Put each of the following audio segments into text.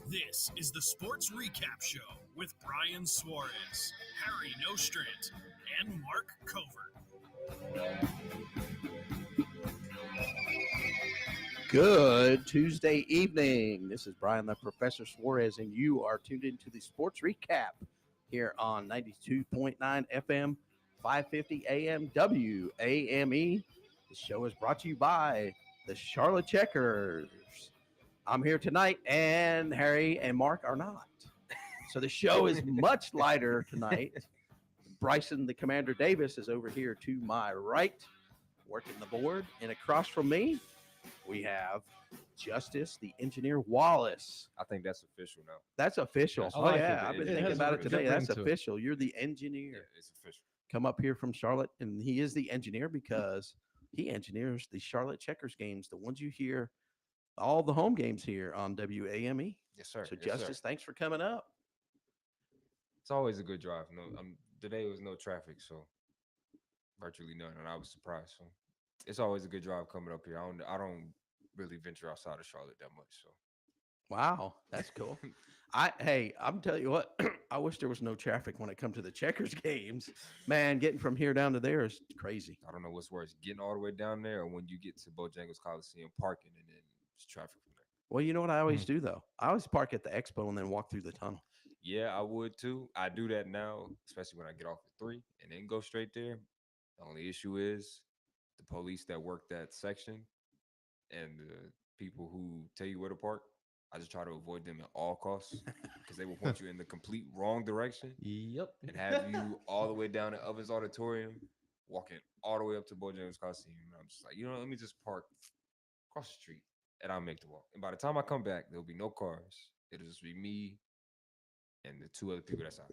This is the Sports Recap Show with Brian Suarez, Harry Nostrand, and Mark Covert. Good Tuesday evening. This is Brian the Professor Suarez, and you are tuned into the Sports Recap here on 92.9 FM, 550 AM, WAME. The show is brought to you by the Charlotte Checkers. I'm here tonight, and Harry and Mark are not. So the show is much lighter tonight. Bryson, the Commander Davis, is over here to my right, working the board, and across from me, we have Justice, the Engineer Wallace. I think that's official now. That's official. That's Oh, right. yeah. I've been thinking about it today. different That's to it. official. You're the engineer. It's official. Come up here from Charlotte, and he is the engineer because he engineers the Charlotte Checkers games, the ones you hear, all the home games here on WAME. Yes, sir. So, Yes, sir. Justice, thanks for coming up. It's always a good drive. No, today was no traffic, so virtually none, and I was surprised. So it's always a good drive coming up here. I don't really venture outside of Charlotte that much. So Wow, that's cool. I'm telling you what, I wish there was no traffic when it comes to the Checkers games. Man, getting from here down to there is crazy. I don't know what's worse, getting all the way down there, or when you get to Bojangles Coliseum parking and then it's traffic from there. Well, you know what I always do, though? I always park at the expo and then walk through the tunnel. Yeah, I would too. I do that now, especially when I get off at 3 and then go straight there. The only issue is the police that work that section and the people who tell you where to park. I just try to avoid them at all costs because they will point you in the complete wrong direction Yep. and have you all the way down to Ovens Auditorium, walking all the way up to Bojangles Coliseum. And I'm just like, let me just park across the street and I'll make the walk. And by the time I come back, there'll be no cars. It'll just be me and the 2 other people that's out.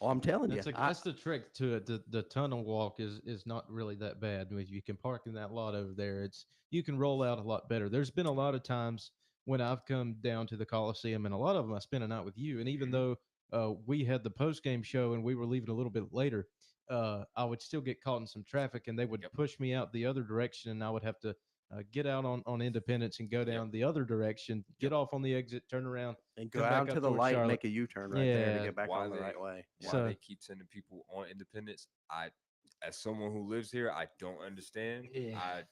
Well, I'm telling you, That's the trick to it. The tunnel walk is not really that bad. I mean, you can park in that lot over there. You can roll out a lot better. There's been a lot of times when I've come down to the Coliseum, and a lot of them I spent a night with you. And even though we had the post game show and we were leaving a little bit later, I would still get caught in some traffic, and they would push me out the other direction, and I would have to get out on Independence and go down the other direction, get off on the exit, turn around, and go come back out up to the towards light and Charlotte. make a U-turn right there to Yeah. get back Why on the they- right way. Why So- they keep sending people on Independence, as someone who lives here, I don't understand. Yeah.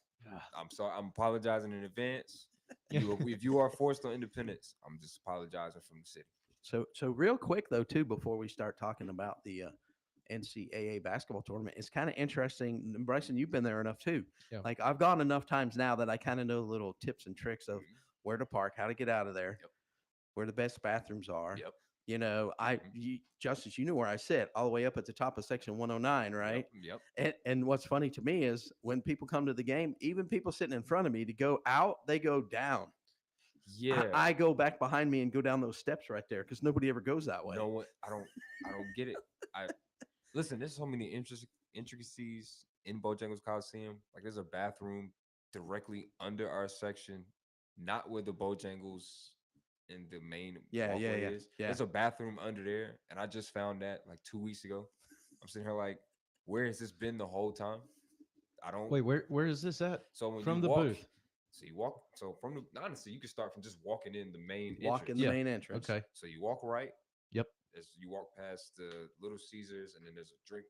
I'm sorry. I'm apologizing in advance. If you are forced on Independence, I'm just apologizing from the city. So real quick though, too, before we start talking about the NCAA basketball tournament, it's kind of interesting. And Bryson, you've been there enough too. Yeah. Like I've gone enough times now that I kind of know little tips and tricks of where to park, how to get out of there, Yep. where the best bathrooms are. Yep. Justice, you knew where I sit, all the way up at the top of section 109, right? Yep. And what's funny to me is when people come to the game, even people sitting in front of me to go out, they go down. Yeah. I go back behind me and go down those steps right there because nobody ever goes that way. No one. I don't get it. Listen. There's so many intricacies in Bojangles Coliseum. Like there's a bathroom directly under our section, not where the Bojangles in the main walkway is. Yeah. There's a bathroom under there, and I just found that like 2 weeks ago. I'm sitting here like, where has this been the whole time? I don't. Wait, where is this at? So when From you the walk, booth. So you walk. So from the honestly, you can start from just walking in the main Walk in entrance. the Yeah. main entrance. Okay. So you walk right. Yep. As you walk past the Little Caesars, and then there's a drink.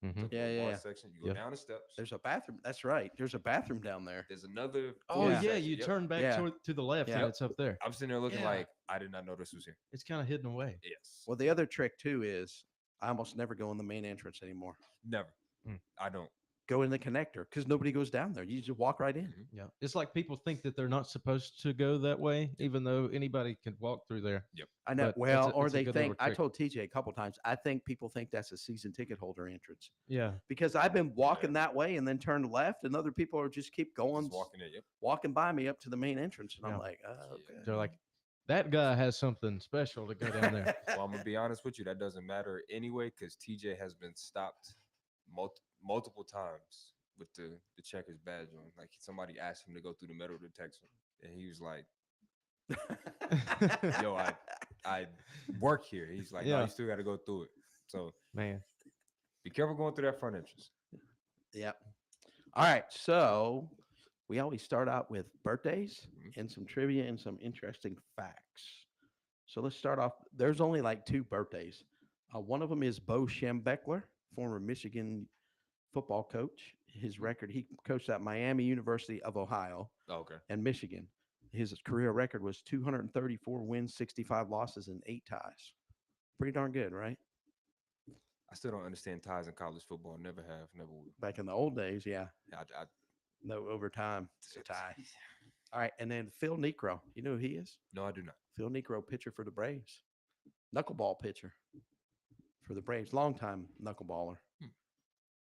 Mhm. Yeah. Section. You go Yep. down the steps. There's a bathroom. That's right. There's a bathroom down there. There's another. Oh Yeah. yeah, you Yep. turn back Yeah. to the left, Yeah. and it's up there. I'm sitting there looking Yeah. like I did not know this was here. It's kind of hidden away. Yes. Well, the other trick too is I almost never go in the main entrance anymore. Never. Mm. I don't. Go in the connector because nobody goes down there. You just walk right in. Mhm. Yeah, it's like people think that they're not supposed to go that way, even though anybody can walk through there. I know. But Well, it's a- or it's a they good little think I trick. told TJ a couple times. I think people think that's a season ticket holder entrance Yeah, because I've been walking that way and then turned left, and other people are just keep going, Just walking in. Yep. walking by me up to the main entrance, and I'm Yeah. like, oh, okay. they're like, that guy has something special to go down there. Well, I'm gonna be honest with you. That doesn't matter anyway, because TJ has been stopped multiple times with the Checkers badge on. Like somebody asked him to go through the metal detector, and he was like, "Yo, I work here." He's like, "No, Yeah. you still got to go through it." So Man, be careful going through that front entrance. Yep. All right. So we always start out with birthdays Mhm. and some trivia and some interesting facts. So let's start off. There's only like two birthdays. One of them is Bo Schembechler, former Michigan football coach. His record, he coached at Miami University of Ohio Oh, okay. and Michigan. His career record was 234 wins, 65 losses, and 8 ties. Pretty darn good, right? I still don't understand ties in college football. Never have, never will. Back in the old days, yeah. I No overtime. It's a tie. All right. And then Phil Necro. You know who he is? no, I do not. Phil Necro, pitcher for the Braves. Knuckleball pitcher for the Braves. Longtime knuckleballer.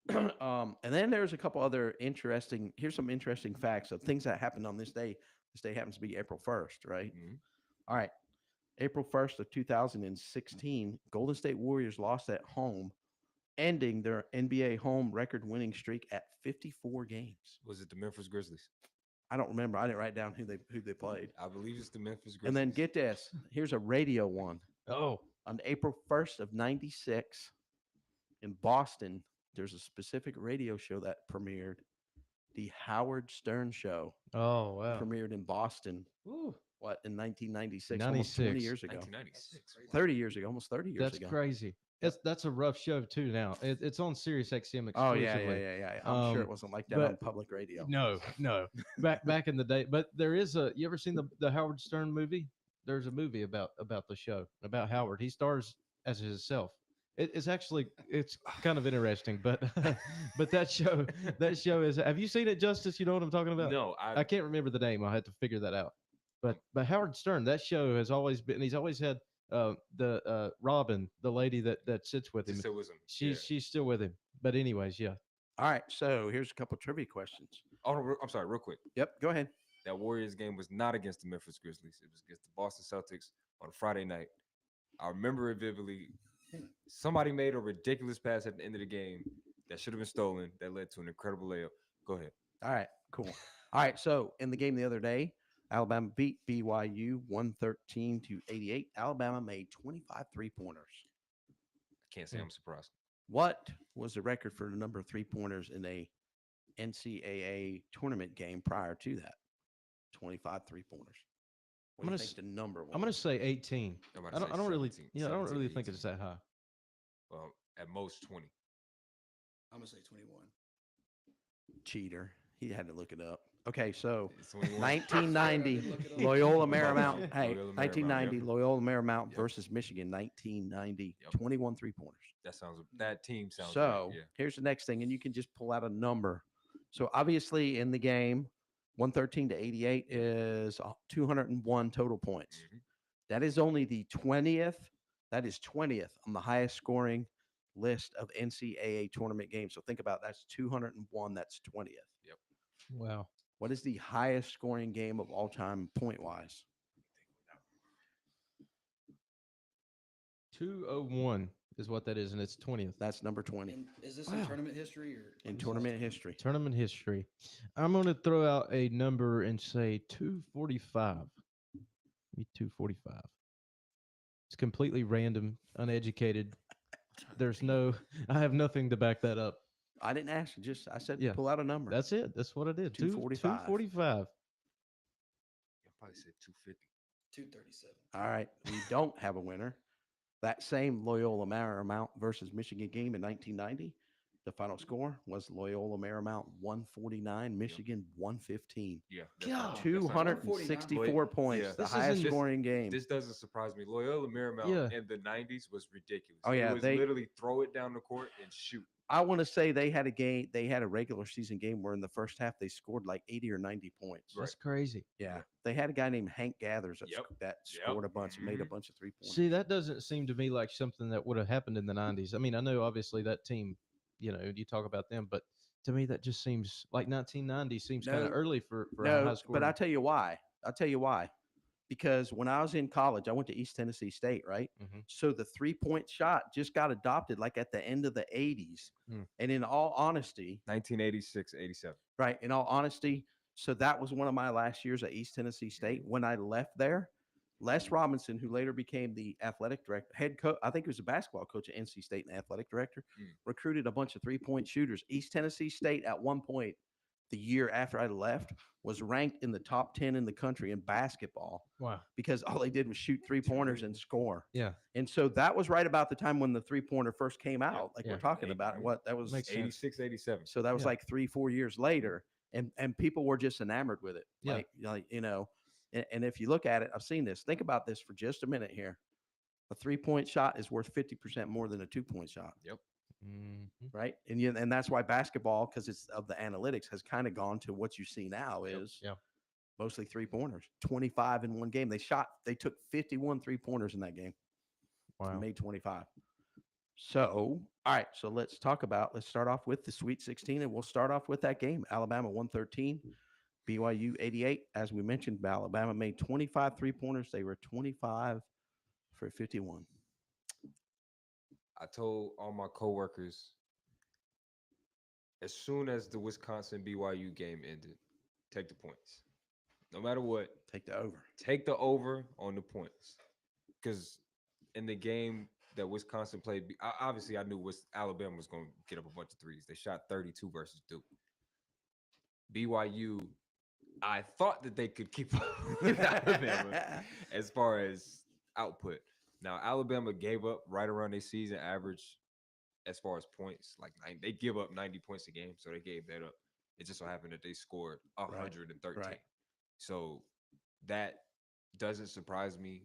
And then there's a couple other here's some interesting facts of things that happened on this day. This day happens to be April 1st, right? Mhm. All right. April 1st of 2016, Golden State Warriors lost at home, ending their NBA home record winning streak at 54 games. Was it the Memphis Grizzlies? I don't remember. I didn't write down who they played. I believe it's the Memphis Grizzlies. And then get this. Here's a radio one. Oh, On April 1st of 96 in Boston, there's a specific radio show that premiered. The Howard Stern Show oh, wow. premiered in Boston. Ooh, What, in 1996? Almost 20 96. years ago. 1996. 30 years ago. Almost 30 years that's ago. crazy. That's a rough show too. Now it's on Sirius XM exclusively. Oh, yeah. I'm sure it wasn't like that on but- public radio. No. Back in the day, but there is a. You ever seen the Howard Stern movie? There's a movie about the show about Howard. He stars as himself. It's actually it's kind of interesting, but but that show is. Have you seen it, Justice? You know what I'm talking about? No, I can't remember the name. I had to figure that out. But Howard Stern, that show has always been. He's always had the Robin, the lady that sits with him. Still was him. She's still with him. But anyways, yeah. All right. So here's a couple trivia questions. Oh, no, I'm sorry, real quick. Yep. Go ahead. That Warriors game was not against the Memphis Grizzlies. It was against the Boston Celtics on a Friday night. I remember it vividly. Somebody made a ridiculous pass at the end of the game that should have been stolen that led to an incredible layup. Go ahead. All right. Cool. All right. So in the game the other day, Alabama beat BYU 113-88. Alabama made 25 3-pointers. I can't say I'm surprised. What was the record for the number of 3-pointers in a NCAA tournament game prior to that? 25 3-pointers. What do you I'm gonna think the number was? I'm gonna say 18. I'm about I to don't say really 17, I don't 17, really think 18. it's that high. Well, at most 20. I'm gonna say 21. Cheater. He had to look it up. Okay, so It's 21. 1990 Look it up. Loyola Marymount. Hey, Loyola Marymount, 1990 yep. Loyola Marymount Yep. versus Michigan. 1990, Yep. 21 3-pointers. That team sounds So right. Yeah. here's the next thing, and you can just pull out a number. So obviously in the game, 113-88 is 201 total points. Mhm. That is only the 20th. That is 20th on the highest scoring list of NCAA tournament games. So think about that's 201. That's 20th. Wow. What is the highest scoring game of all time point wise? 201 is what that is, and it's 20th. That's number 20 And is this Wow. in tournament history or in tournament history. Tournament history. I'm going to throw out a number and say 245. Maybe 245. It's completely random, uneducated. I have nothing to back that up. I didn't ask. I said Yeah. pull out a number. That's it. That's what I did. 245. 245. I probably said 250. 237? All right. We don't have a winner. That same Loyola Marymount versus Michigan game in 1990, the final score was Loyola Marymount 149, Michigan 115. Yeah. God. 264 points, Yeah. the This highest isn't- scoring game. This doesn't surprise me. Loyola Marymount Yeah. in the 90s was ridiculous. Oh, yeah, It was they- literally throw it down the court and shoot. I want to say they had a regular season game where in the first half they scored like 80 or 90 points. Right. That's crazy. Yeah. They had a guy named Hank Gathers that, Yep. that Yep. scored a bunch, made a Mhm. bunch of 3-pointers. See, that doesn't seem to me like something that would have happened in the 90s. I mean, I know obviously that team, you talk about them, but to me that just seems like 1990 seems kind No. of early for a No, high score. but I'll tell you why. Because when I was in college, I went to East Tennessee State, right? Mhm. So the 3-point shot just got adopted like at the end of the 80s. Mm. And in all honesty, 1986, 87. right, in all honesty, so that was one of my last years at East Tennessee State. When I left there, Les Robinson, who later became the athletic director, head coach, I think he was a basketball coach at NC State and athletic director, Mm. recruited a bunch of 3-point shooters. East Tennessee State at one point the year after I left was ranked in the top 10 in the country in basketball Wow. because all they did was shoot 3-pointers and score. Yeah. And so that was right about the time when the 3-pointer first came out, like Yeah. we're talking about. What that was Makes sense. 86, 87. so that was Yeah. like 3-4 years later, and people were just enamored with it. Yeah. Like and if you look at it, I've seen this. Think about this for just a minute here. A 3-point shot is worth 50% more than a 2-point shot, Mhm. right? And that's why basketball, because it's of the analytics, has kind of gone to what you see now is Yeah. mostly 3-pointers. 25 in one game. They took 51 3-pointers in that game. Wow. Made 25. So, all right. So let's start off with the Sweet 16, and we'll start off with that game. Alabama 113, BYU 88. As we mentioned, Alabama made 25 3-pointers. They were 25 for 51. I told all my coworkers as soon as the Wisconsin BYU game ended, take the points. No matter what, Take the over. take the over on the points. Because in the game that Wisconsin played, obviously I knew Alabama was going to get up a bunch of threes. They shot 32 versus Duke. BYU, I thought that they could keep up with Alabama as far as output. Now, Alabama gave up right around their season average as far as points. Like they give up 90 points a game, so they gave that up. It just so happened that they scored 113. right. So that doesn't surprise me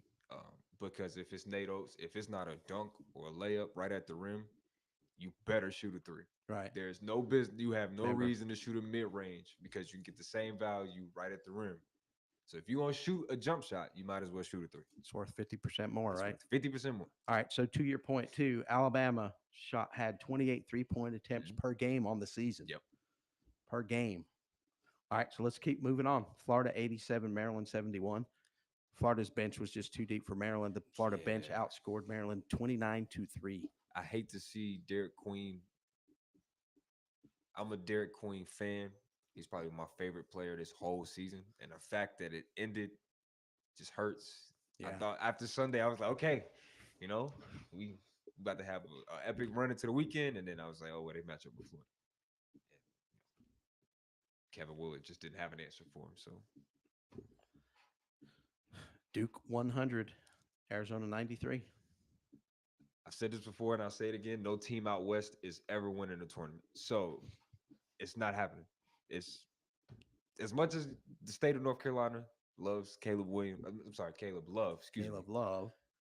because if it's Nate Oates, if it's not a dunk or a layup right at the rim, you better shoot a three. Right. There's no business. You have no Remember. reason to shoot a mid range because you can get the same value right at the rim. So if you want to shoot a jump shot, you might as well shoot a three. It's worth 50% more, right? 50% more. All right. So to your point too, Alabama had 28 3-point attempts per game on the season. Yep. Per game. All right. So let's keep moving on. Florida 87, Maryland 71. Florida's bench was just too deep for Maryland. The Florida bench Yeah. outscored Maryland 29-3. I hate to see Derek Queen. I'm a Derek Queen fan. He's probably my favorite player this whole season. And the fact that it ended just hurts. I Yeah. thought after Sunday, I was like, okay, we about to have an epic run into the weekend. And then I was like, oh, well, they match up with Florida. Kevin Willard just didn't have an answer for him. So Duke 100, Arizona 93. I've said this before and I'll say it again. No team out west is ever winning a tournament. So it's not happening. It's as much as the state of North Carolina loves Caleb Love. Excuse me.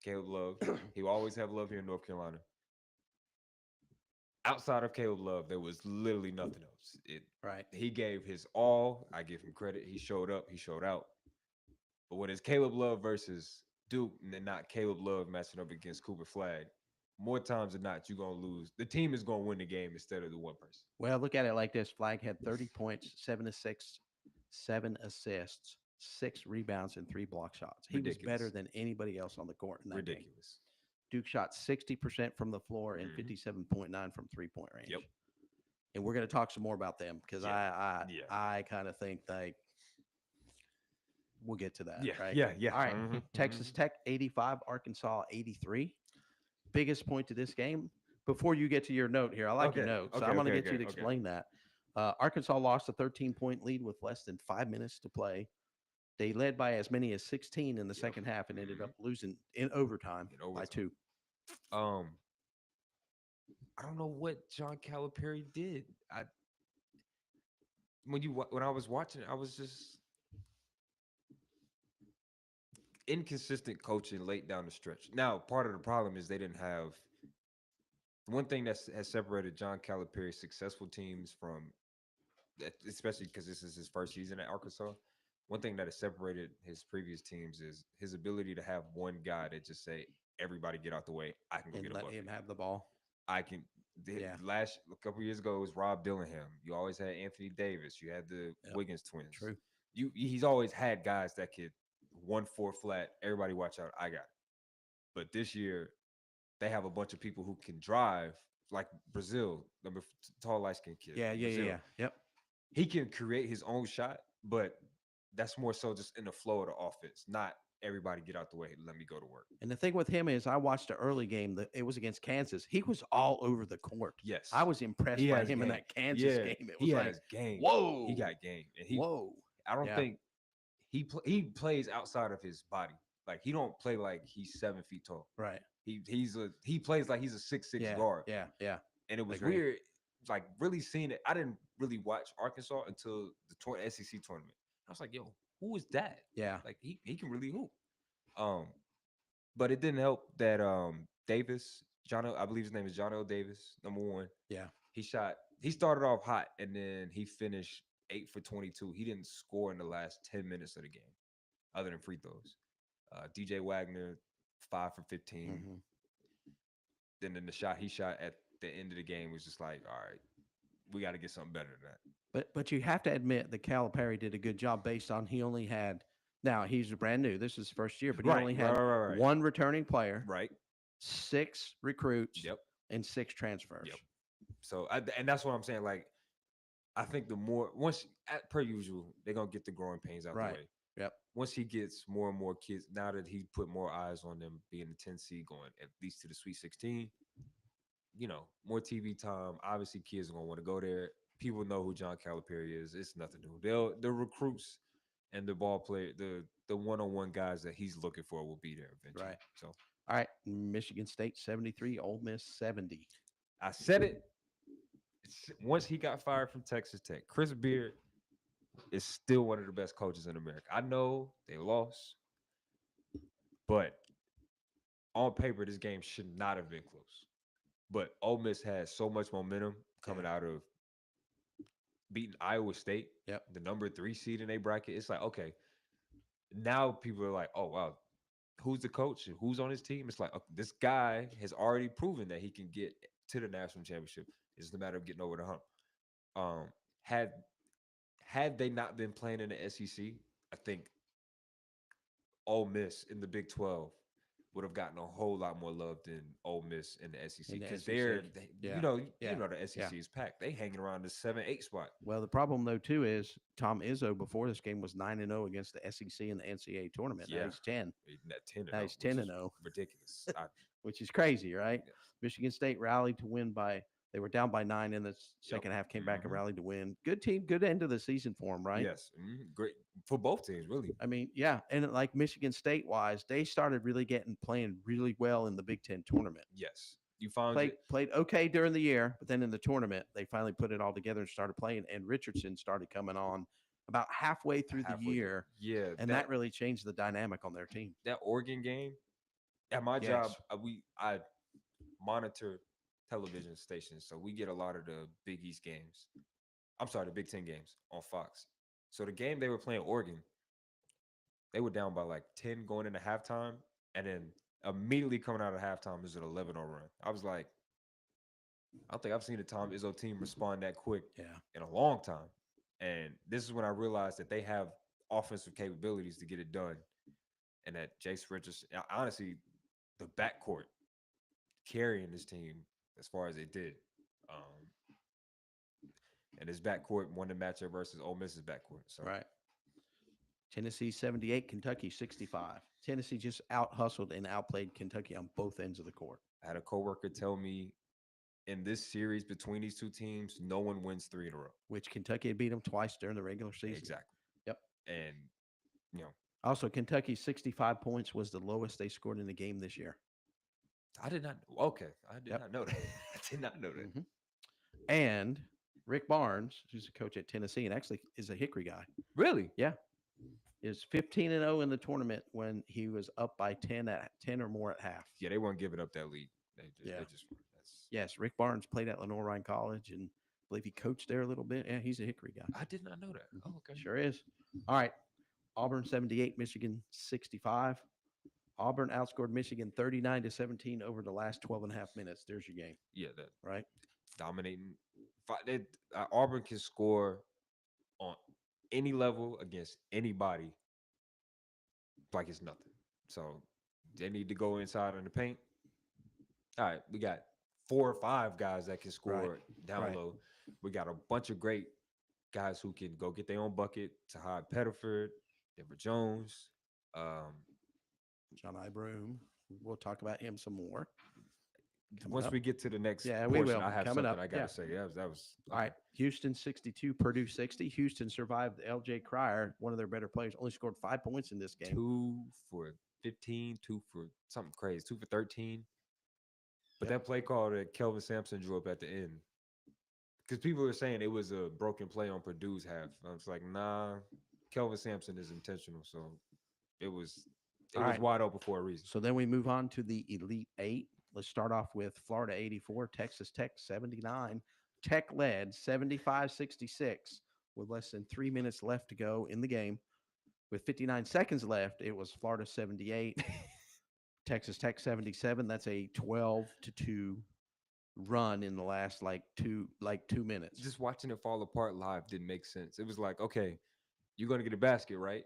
Caleb Love. He will always have love here in North Carolina. Outside of Caleb Love, there was literally nothing else. Right. He gave his all. I give him credit. He showed up. He showed out. But when it's Caleb Love versus Duke and then not Caleb Love matching up against Cooper Flagg, more times than not, you're going to lose. The team is going to win the game instead of the one person. Well, look at it like this. Flagg had 30 points, 7 assists, 6 rebounds, and 3 block shots. He was better than anybody else on the court in that game. Ridiculous. Duke shot 60% from the floor and 57.9 from 3-point range. Yep. And we're going to talk some more about them because I kind of think like we'll get to that. Right? Yeah. All right. Texas Tech 85, Arkansas 83. Biggest point to this game. Before you get to your note here, I like your note, so I'm going to get you to explain that. Arkansas lost a 13-point lead with less than 5 minutes to play. They led by as many as 16 in the second half and ended up losing in overtime by 2. I don't know what John Calipari did. When I was watching, I was just inconsistent coaching late down the stretch. Now, part of the problem is they didn't have one thing that has separated John Calipari's successful teams from, especially because this is his first season at Arkansas. One thing that has separated his previous teams is his ability to have one guy that just say, "Everybody get out the way. I can go get a bucket. Let him have the ball. I can." Last a couple years ago, it was Rob Dillingham. You always had Anthony Davis. You had the Wiggins twins. True. He's always had guys that could 1-4 flat. Everybody watch out. I got it. But this year, they have a bunch of people who can drive, like Brazil, number tall, light-skinned kid. Yeah. Yep. He can create his own shot, but that's more so just in the flow of the offense, not everybody get out the way. Let me go to work. And the thing with him is, I watched the early game. That it was against Kansas. He was all over the court. Yes, I was impressed He by has him in game. that Kansas Yeah, game. It he was like, has game. whoa, He got game, and he. whoa. I don't Yeah. think he plays outside of his body. Like he don't play like he's 7 feet tall. Right. He plays like he's a 6'6" Yeah. guard. Yeah. Yeah. And it was Agree. weird, like really seeing it. I didn't really watch Arkansas until the SEC tournament. I was like, yo, who is that? Yeah. Like he can really hoop. But it didn't help that Davis, I believe his name is John L. Davis, number 1. Yeah. He started off hot and then he finished 8 for 22. He didn't score in the last 10 minutes of the game, other than free throws. DJ Wagner, 5 for 15. Mhm. Then the shot he shot at the end of the game was just like, all right, we got to get something better than that. But you have to admit that Calipari did a good job based on he only had. Now he's brand new. This is his first year, but he only had right. one returning player, Right. 6 recruits, Yep. and 6 transfers. Yep. So and that's what I'm saying. Like, I think the more per usual, they're gonna get the growing pains out Right. the way. Yep. Once he gets more and more kids, now that he put more eyes on them being the 10 seed, going at least to the Sweet 16, more TV time. Obviously, kids are gonna want to go there. People know who John Calipari is. It's nothing new. The recruits and the ball player, the one-on-one guys that he's looking for will be there eventually. Right. So All right. Michigan State 73, Ole Miss 70. I said it. Once he got fired from Texas Tech, Chris Beard is still one of the best coaches in America. I know they lost, but on paper, this game should not have been close. But Ole Miss has so much momentum coming out of beating Iowa State, the number 3 seed in their bracket. It's like, okay, now people are like, oh, wow, who's the coach and who's on his team? It's like, okay, this guy has already proven that he can get to the national championship. It's just a matter of getting over the hump. Had they not been playing in the SEC, I think Ole Miss in the Big 12 would have gotten a whole lot more love than Ole Miss in the SEC because you know the SEC is packed. They hanging around the 7-8 spot. Well, the problem though too is Tom Izzo before this game was 9-0 against the SEC in the NCAA tournament. Now he's 10. Now he's 10-0. Ridiculous. Which is crazy, right? Yeah. Michigan State rallied to win they were down by 9 in the second half, came back and rallied to win. Good team, good end of the season for them, right? Yes. Great for both teams, really. I mean, yeah. And like Michigan State wise, they started really playing really well in the Big Ten tournament. Yes. You found played okay during the year, but then in the tournament, they finally put it all together and started playing. And Richardson started coming on about halfway through the year. Yeah. And that really changed the dynamic on their team. That Oregon game, at my job, I monitor television stations, so we get a lot of the Big East games. I'm sorry, the Big Ten games on Fox. So the game they were playing Oregon, they were down by like 10 going into halftime, and then immediately coming out of halftime is an 11-0 run. I was like, I don't think I've seen a Tom Izzo team respond that quick in a long time. And this is when I realized that they have offensive capabilities to get it done, and that Jace Richardson, honestly, the backcourt carrying this team as far as they did. And his backcourt won the matchup versus Ole Miss's backcourt. So right. Tennessee 78, Kentucky 65. Tennessee just out-hustled and outplayed Kentucky on both ends of the court. I had a coworker tell me in this series between these two teams, no one wins 3 in a row. Which Kentucky had beat them twice during the regular season. Exactly. Yep. And, also, Kentucky's 65 points was the lowest they scored in the game this year. I did not. Okay. I did not know that. I did not know that. Mm-hmm. And Rick Barnes, who's a coach at Tennessee and actually is a Hickory guy. Really? Yeah. Is 15-0 in the tournament when he was up by 10 or more at half. Yeah, they weren't giving up that lead. Yes, Rick Barnes played at Lenoir-Rhyne College and I believe he coached there a little bit. Yeah, he's a Hickory guy. I did not know that. Oh, okay. Sure is. All right. Auburn 78, Michigan 65. Auburn outscored Michigan 39-17 over the last 12 and a half minutes. There's your game. Yeah, that right. Dominating. Auburn can score on any level against anybody like it's nothing. So they need to go inside in the paint. All right, we got 4 or 5 guys that can score down low. We got a bunch of great guys who can go get their own bucket. Tahad Pettiford, Denver Jones, John Ibroom. We'll talk about him some more. Coming Once up. we get to the next Yeah, we portion, will. I have Coming something up, I gotta yeah. say. Yeah, that was All right. okay. Houston 62, Purdue 60. Houston survived LJ Cryer, one of their better players, only scored 5 points in this game. 2 for 15, 2 for something crazy, 2 for 13. But Yep. that play call that Kelvin Sampson drew up at the end, because people were saying it was a broken play on Purdue's half. I was like, nah, Kelvin Sampson is intentional. So it was All right. wide open for a reason. So then we move on to the Elite Eight. Let's start off with Florida 84, Texas Tech 79. Tech led 75-66 with less than 3 minutes left to go in the game. With 59 seconds left, it was Florida 78, Texas Tech 77. That's a 12-2 run in the last like two minutes. Just watching it fall apart live didn't make sense. It was like, okay, you're gonna get a basket, right?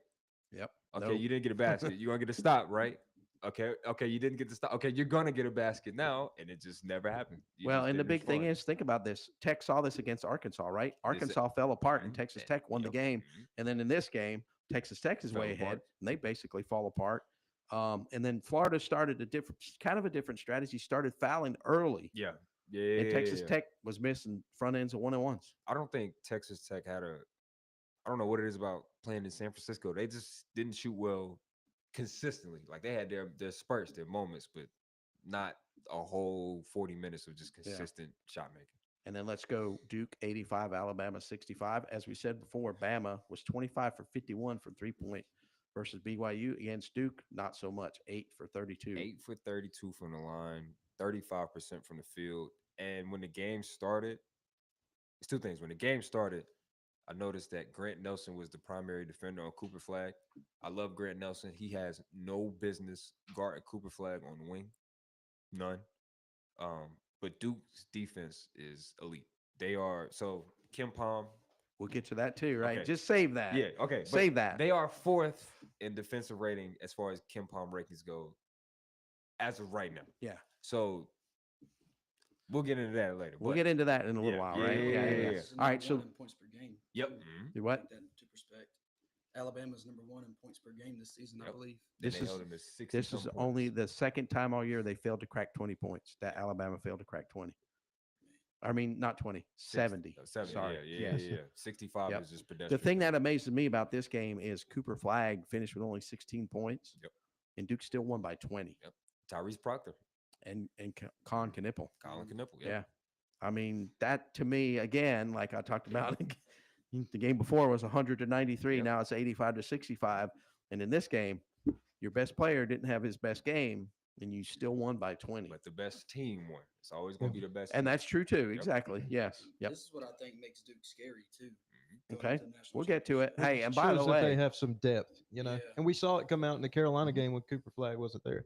Yep. Okay, Nope. you didn't get a basket. You're gonna get a stop, right? Okay, you didn't get the stop. Okay, you're gonna get a basket now, and it just never happened. You Well, just and the didn't big thing respond. is, think about this. Tech saw this against Arkansas, right? Is it- Arkansas fell apart, and Mhm. Texas And- Tech won the yep, game. mhm. And then in this game, Texas Tech is Fell way ahead, apart. and they basically fall apart. And then Florida started a different strategy. Started fouling early, Yeah, yeah. and Texas yeah. Tech was missing front ends of 1-on-1s. I don't think Texas Tech had a. I don't know what it is about playing in San Francisco. They just didn't shoot well consistently. Like they had their spurts, their moments, but not a whole 40 minutes of just consistent shot making. And then let's go Duke 85, Alabama 65. As we said before, Bama was 25 for 51 from 3-point versus BYU against Duke. Not so much, 8 for 32. 8 for 32 from the line, 35% from the field. And when the game started, it's two things. When the game started, I noticed that Grant Nelson was the primary defender on Cooper Flag. I love Grant Nelson. He has no business guarding Cooper Flag on the wing. None. But Duke's defense is elite. They are so Kim Palm. We'll get to that too, right? Okay. Just save that. Yeah, okay. but Save that. They are fourth in defensive rating as far as Kim Palm rankings go as of right now. Yeah. So we'll get into that later. We'll but- get into that in a little yeah, while, yeah, right? yeah. Alabama's All right, number so one in points per game. Yep. too. mhm. do what? Put that into perspective. Alabama's number one in points per game this season, I Yep. believe. Then This they is- held him at 60 This is some only points. the second time all year they failed to crack 20 points. That Alabama failed to crack 20. I mean, not 20, 70. 70. Sorry. Yeah. Yes. 65 Yep. is just pedestrian. The thing that amazes me about this game is Cooper Flag finished with only 16 points. Yep. And Duke still won by 20. Tyrese Proctor, And Con Knippel. Colin Knuppel. Yeah. I mean, that to me, again, like I talked about, the game before was 100-93. Yep. Now it's 85-65. And in this game, your best player didn't have his best game, and you still won by 20. But the best team won. It's always going to be the best. And team. that's true too. Exactly. Yes. Yep. This is what I think makes Duke scary too. Mhm. going Okay. into the national We'll get to it. championship. Hey, and by the Shows that they way, have some depth, you know. Yeah. And we saw it come out in the Carolina game when Cooper Flag wasn't there.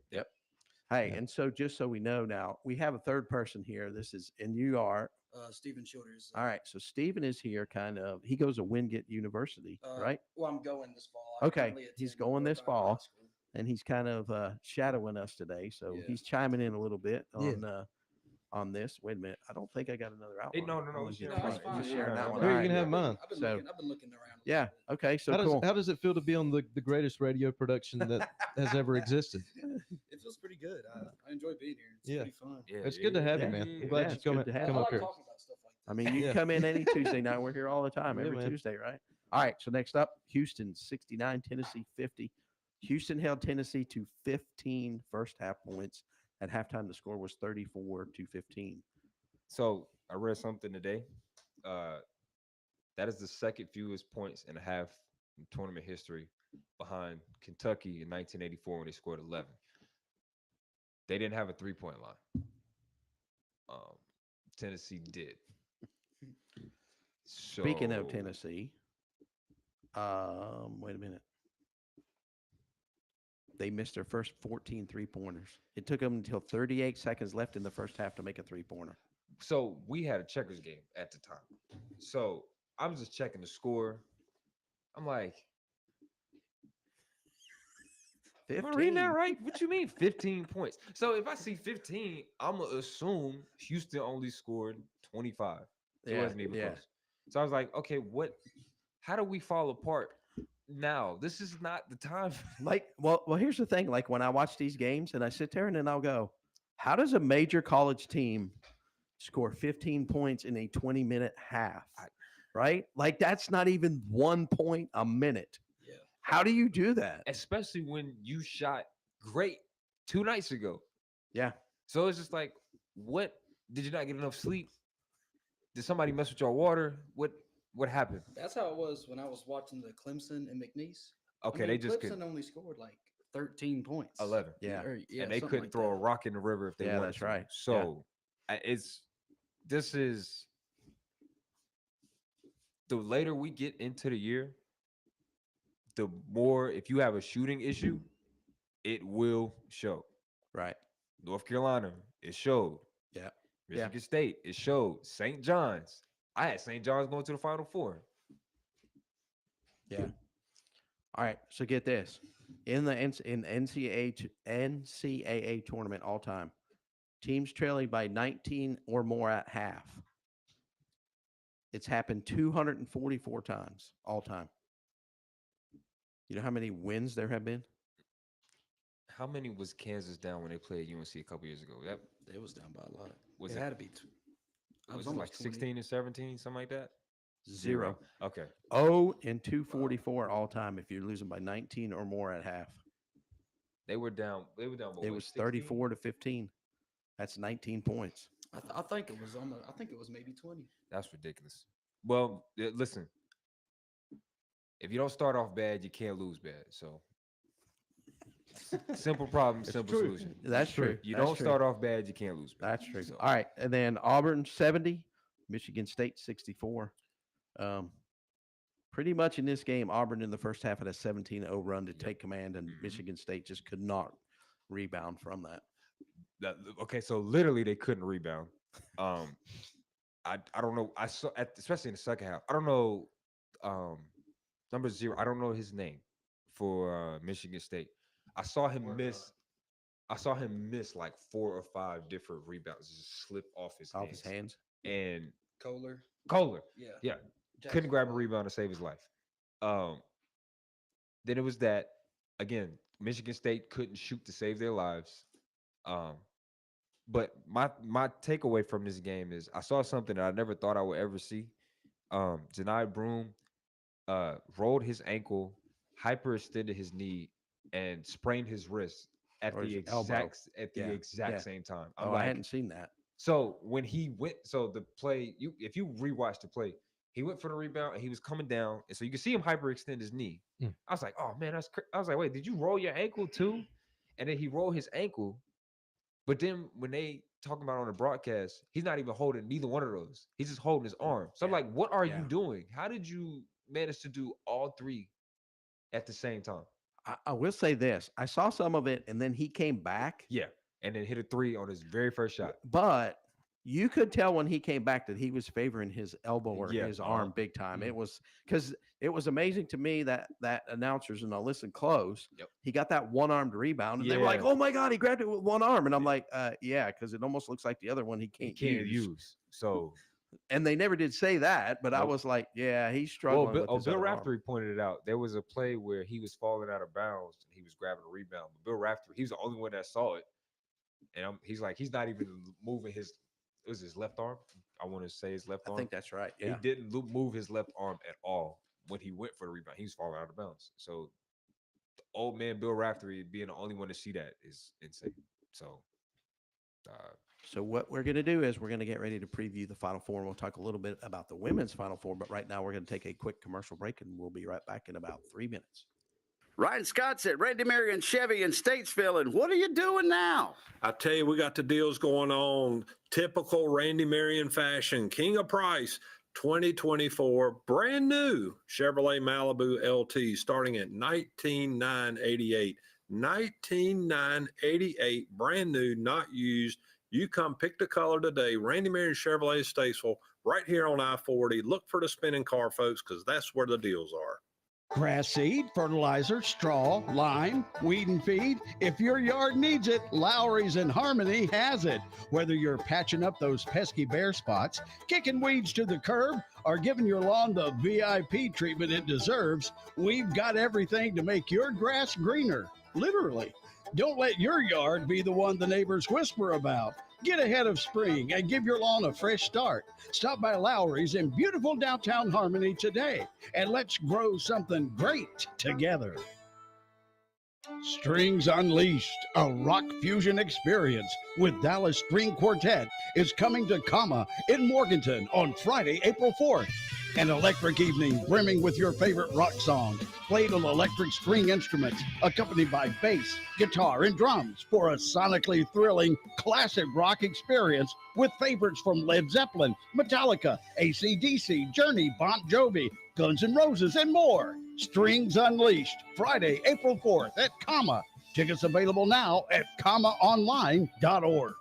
hey, Yeah. and so just so we know now, we have a third person here. This is, and you are, Stephen Childers. all right. So Steven is here kind of, he goes to Wingate University, right? Well, I'm going this fall. I Okay, currently he's attend going this North Iowa High fall. School. And he's kind of shadowing us today. So Yeah. he's chiming in a little bit Yeah. on this. Wait a minute. I don't think I got another outline. no, I'm gonna it's get no, it it's right. fine. Just sharing that Yeah, one. Here, you All can right. have mine. I've been, So- looking, I've been looking around. A Yeah. little bit. Okay. So How does, cool. how does it feel to be on the greatest radio production that has ever existed? It feels pretty good. I enjoy being here. It's Yeah. pretty fun. Yeah, It's good to have you, yeah, man. yeah, I'm glad yeah, you it's good to have come I you. up like here. talking about stuff like I this. mean, you Yeah. come in any Tuesday night. We're here all the time, Yeah, every man. Tuesday, right? All right. So next up, Houston 69, Tennessee 50. Houston held Tennessee to 15 first half points. At halftime, the score was 34-15. So I read something today. That is the second fewest points and a half in tournament history behind Kentucky in 1984 when they scored 11. They didn't have a 3-point line. Tennessee did. Speaking of So- Tennessee, wait a minute. They missed their first 14 3-pointers. It took them until 38 seconds left in the first half to make a 3-pointer. So we had a checkers game at the time. So I'm just checking the score. I'm like, am I reading that 15. right? What you mean 15 points? So if I see 15, I'm gonna assume Houston only scored 25. It Yeah, wasn't even yeah. close. So I was like, okay, what? How do we fall apart now. This is not the time. Like, well, here's the thing. Like when I watch these games and I sit there and then I'll go, how does a major college team score 15 points in a 20-minute half? Right? Like that's not even 1 point a minute. Yeah. How do you do that? Especially when you shot great 2 nights ago. Yeah. So it's just like, what? Did you not get enough sleep? Did somebody mess with your water? What happened? That's how it was when I was watching the Clemson and McNeese. Okay, I mean, they just Clemson could only scored like 13 points. 11. Yeah. Or, And they something couldn't like throw a that. rock in the river if they Yeah, wanted that's to. right. Yeah. So this is the later we get into the year, the more if you have a shooting issue, it will show. Right. North Carolina, it showed. Yeah. Michigan State, it showed. St. John's. I had St. John's going to the Final Four. Yeah. All right. So get this. In the NCAA tournament all time, teams trailing by 19 or more at half. It's happened 244 times all time. You know how many wins there have been? How many was Kansas down when they played UNC a couple years ago? That They was down by a lot. was it it, had to be. I was was it like almost 20. 16 and 17, something like that? Zero. Okay. 0 and 244 all time if you're losing by 19 or more at half. They were down. They were down. It was 34 to 15. That's 19 points. I think it was almost. I think it was maybe 20. That's ridiculous. Well, listen. If you don't start off bad, you can't lose bad. So simple problem, simple true. solution. That's true. You That's don't true. start off bad, you can't lose bad. That's true. So, All right. And then Auburn 70, Michigan State 64. Pretty much in this game, Auburn in the first half had a 17-0 run to take command, and Michigan State just could not rebound from that. okay, so literally they couldn't rebound. I don't know. I saw especially in the second half. I don't know. Number 0. I don't know his name for Michigan State. I saw him miss like 4 or 5 different rebounds just slip off his hands. And Kohler. Yeah. Jackson Couldn't grab a Kohler. rebound to save his life. Then it was that again, Michigan State couldn't shoot to save their lives. But my takeaway from this game is I saw something that I never thought I would ever see. Janai Broome rolled his ankle, hyperextended his knee, and sprained his wrist at Or the his elbow. exact Yeah. same time. Oh, I hadn't seen that. So when he went, so the play, if you rewatch the play, he went for the rebound and he was coming down, and so you can see him hyperextend his knee. I was like, oh man, I was like, wait, did you roll your ankle too? And then he rolled his ankle, but then when they talking about on the broadcast, he's not even holding neither one of those. He's just holding his arm. So I'm like, what are you doing? How did you manage to do all 3 at the same time? I will say this. I saw some of it, and then he came back. Yeah, and then hit a 3 on his very first shot. But you could tell when he came back that he was favoring his elbow or Yeah, his arm big time. It was because it was amazing to me that announcers, and I listened close. Yep. He got that one-armed rebound, and they were like, Yeah. "Oh my God, he grabbed it with one arm!" And I'm like, "Yeah," because it almost looks like the other one he He can't, can't use. use. So And they never did say that, but I Nope. was like, "Yeah, he's struggling." with his Bill other arm. Raftery pointed it out. There was a play where he was falling out of bounds and he was grabbing a rebound. But Bill Raftery, he was the only one that saw it. And he's like, he's not even moving his left arm. I want to say his left I arm. think that's right. Yeah. He didn't move his left arm at all when he went for the rebound. He was falling out of bounds. So the old man Bill Raftery being the only one to see that is insane. So So what we're going to do is we're going to get ready to preview the Final Four, and we'll talk a little bit about the women's Final Four. But right now we're going to take a quick commercial break, and we'll be right back in about 3 minutes. Ryan Scott's at Randy Marion Chevy in Statesville, and what are you doing now? I tell you, we got the deals going on. Typical Randy Marion fashion. King of Price 2024, brand new Chevrolet Malibu LT starting at $19,988. $19,988, brand new, not used. You come pick the color today. Randy Marion Chevrolet Statesville, right here on I-40. Look for the spinning car, folks, because that's where the deals are. Grass seed, fertilizer, straw, lime, weed and feed. If your yard needs it, Lowry's and Harmony has it. Whether you're patching up those pesky bare spots, kicking weeds to the curb, or giving your lawn the VIP treatment it deserves, we've got everything to make your grass greener. Literally. Don't let your yard be the one the neighbors whisper about. Get ahead of spring and give your lawn a fresh start. Stop by Lowry's in beautiful downtown Harmony today, and let's grow something great together. Strings Unleashed, a rock fusion experience with Dallas String Quartet, is coming to Comma in Morganton on Friday, April 4th. An electric evening brimming with your favorite rock songs, played on electric string instruments, accompanied by bass, guitar, and drums for a sonically thrilling classic rock experience with favorites from Led Zeppelin, Metallica, AC/DC, Journey, Bon Jovi, Guns N' Roses, and more. Strings Unleashed, Friday, April 4th at Comma. Tickets available now at commaonline.org.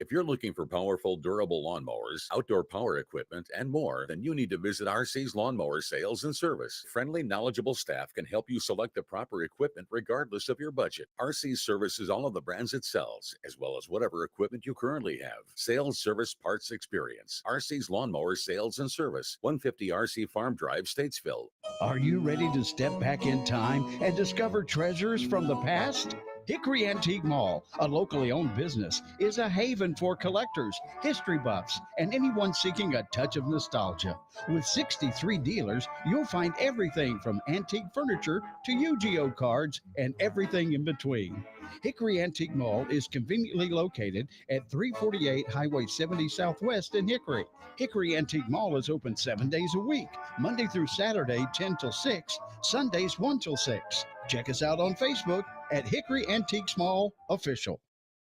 If you're looking for powerful, durable lawnmowers, outdoor power equipment, and more, then you need to visit RC's Lawnmower Sales and Service. Friendly, knowledgeable staff can help you select the proper equipment regardless of your budget. RC services all of the brands it sells, as well as whatever equipment you currently have. Sales, service, parts, experience. RC's Lawnmower Sales and Service, 150 RC Farm Drive, Statesville. Are you ready to step back in time and discover treasures from the past? Hickory Antique Mall, a locally owned business, is a haven for collectors, history buffs, and anyone seeking a touch of nostalgia. With 63 dealers, you'll find everything from antique furniture to Yu-Gi-Oh cards and everything in between. Hickory Antique Mall is conveniently located at 348 Highway 70 Southwest in Hickory. Hickory Antique Mall is open 7 days a week, Monday through Saturday, 10 till 6, Sundays, 1 till 6. Check us out on Facebook at Hickory Antiques Mall Official.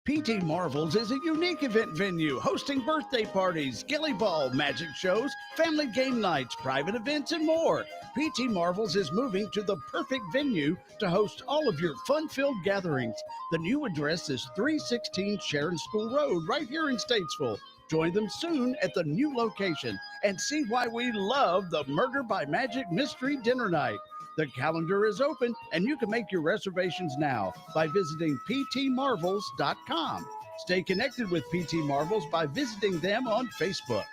PT Marvels is a unique event venue hosting birthday parties, ghillie ball, magic shows, family game nights, private events, and more. PT Marvels is moving to the perfect venue to host all of your fun-filled gatherings. The new address is 316 Sharon School Road right here in Statesville. Join them soon at the new location and see why we love the Murder by Magic Mystery Dinner Night. The calendar is open, and you can make your reservations now by visiting ptmarvels.com. Stay connected with PT Marvels by visiting them on Facebook.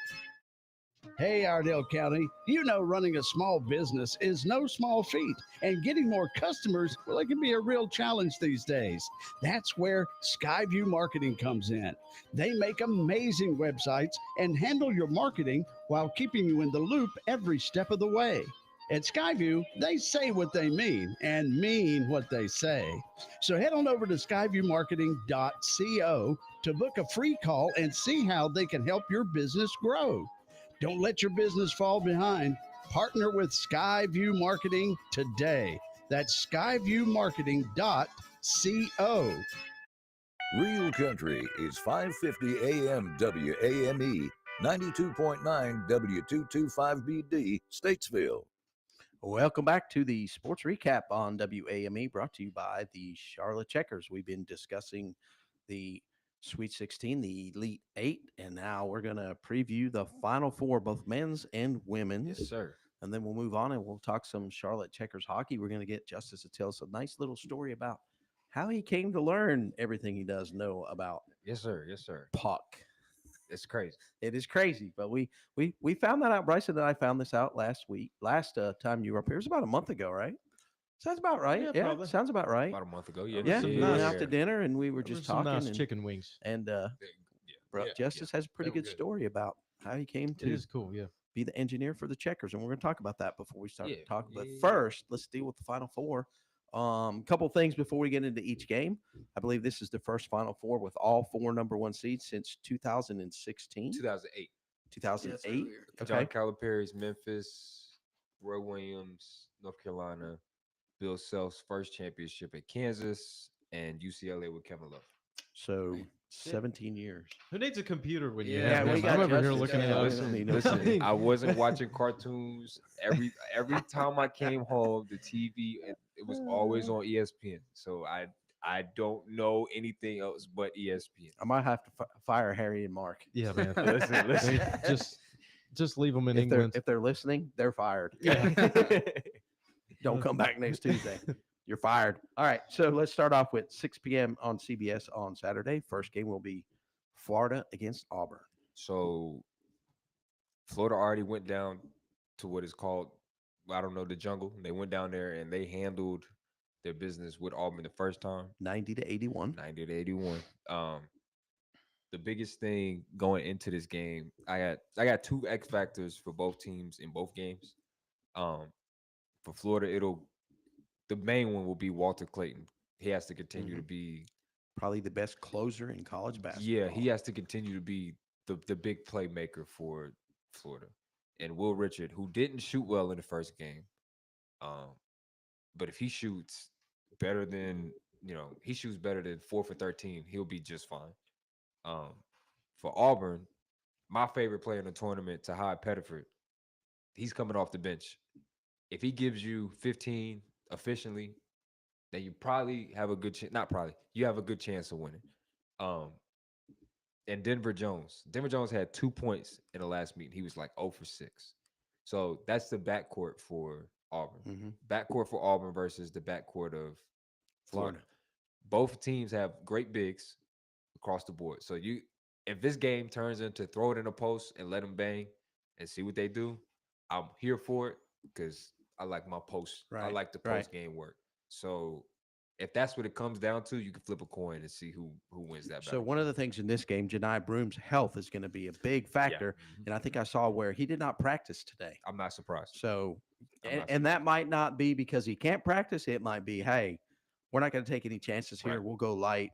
Hey, Iredell County, you know running a small business is no small feat, and getting more customers, well, it can be a real challenge these days. That's where Skyview Marketing comes in. They make amazing websites and handle your marketing while keeping you in the loop every step of the way. At Skyview, they say what they mean and mean what they say. So head on over to skyviewmarketing.co to book a free call and see how they can help your business grow. Don't let your business fall behind. Partner with Skyview Marketing today. That's skyviewmarketing.co. Real Country is 550 AM WAME, 92.9 W225BD, Statesville. Welcome back to the Sports Recap on WAME, brought to you by the Charlotte Checkers. We've been discussing the Sweet 16, the Elite 8, and now we're going to preview the Final Four, both men's and women's. Yes, sir. And then we'll move on and we'll talk some Charlotte Checkers hockey. We're going to get Justice to tell us a nice little story about how he came to learn everything he does know about Yes, sir. Yes, sir. puck. It's crazy. It is crazy, but we found that out. Bryson and I found this out last time you were up here. It was about a month ago, right? Sounds about right. Yeah, probably. sounds about right. About a month ago. Yeah. Yeah, some we nice- went out to dinner and we were There just was some talking. nice and, chicken wings. and bro, Yeah, Justice has a pretty they were good good. story about how he came It to is cool, yeah. be the engineer for the Checkers, and we're going to talk about that before we start Yeah, talking. But yeah. first, let's deal with the Final Four. Couple things before we get into each game. I believe this is the first Final Four with all four number one seeds since 2016, 2008. 2008. John Okay. Calipari's Memphis, Roy Williams, North Carolina, Bill Self's first championship at Kansas, and UCLA with Kevin Love. So 17 years. Who needs a computer when you Yeah, have we this? got I'm over here Justice. looking Yeah, at listen, it. I mean, Listen, I wasn't watching cartoons. Every time I came home, the TV it was always on ESPN. So I don't know anything else but ESPN. I might have to fire Harry and Mark. Yeah, man. Listen. Just leave them in If England. they're listening, they're fired. Yeah. Don't come back next Tuesday. You're fired. All right. So let's start off with 6 p.m. on CBS on Saturday. First game will be Florida against Auburn. So Florida already went down to what is called, I don't know, the jungle. They went down there and they handled their business with Auburn the first time, 90 to 81. 90 to 81. The biggest thing going into this game, I got two X factors for both teams in both games. For Florida, the main one will be Walter Clayton. He has to continue to be Probably the best closer in college basketball. Yeah, he has to continue to be the big playmaker for Florida. And Will Richard, who didn't shoot well in the first game, but if he shoots better than, he shoots better than 4 for 13, he'll be just fine. For Auburn, my favorite player in the tournament, Tahad Pettiford, he's coming off the bench. If he gives you 15 efficiently, then you probably have a good chance. Not probably, you have a good chance of winning. And Denver Jones had 2 points in the last meeting. He was like 0 for 6. So that's the backcourt for Auburn. Backcourt for Auburn versus the backcourt of Florida. Both teams have great bigs across the board. So if this game turns into throw it in a post and let them bang and see what they do, I'm here for it because I like my post. I like the post game work. So if that's what it comes down to, you can flip a coin and see who wins that battle. So one of the things in this game, Janai Broom's health is going to be a big factor. And I think I saw where he did not practice today. I'm not surprised. So, and that might not be because he can't practice. It might be, hey, we're not going to take any chances here. We'll go light.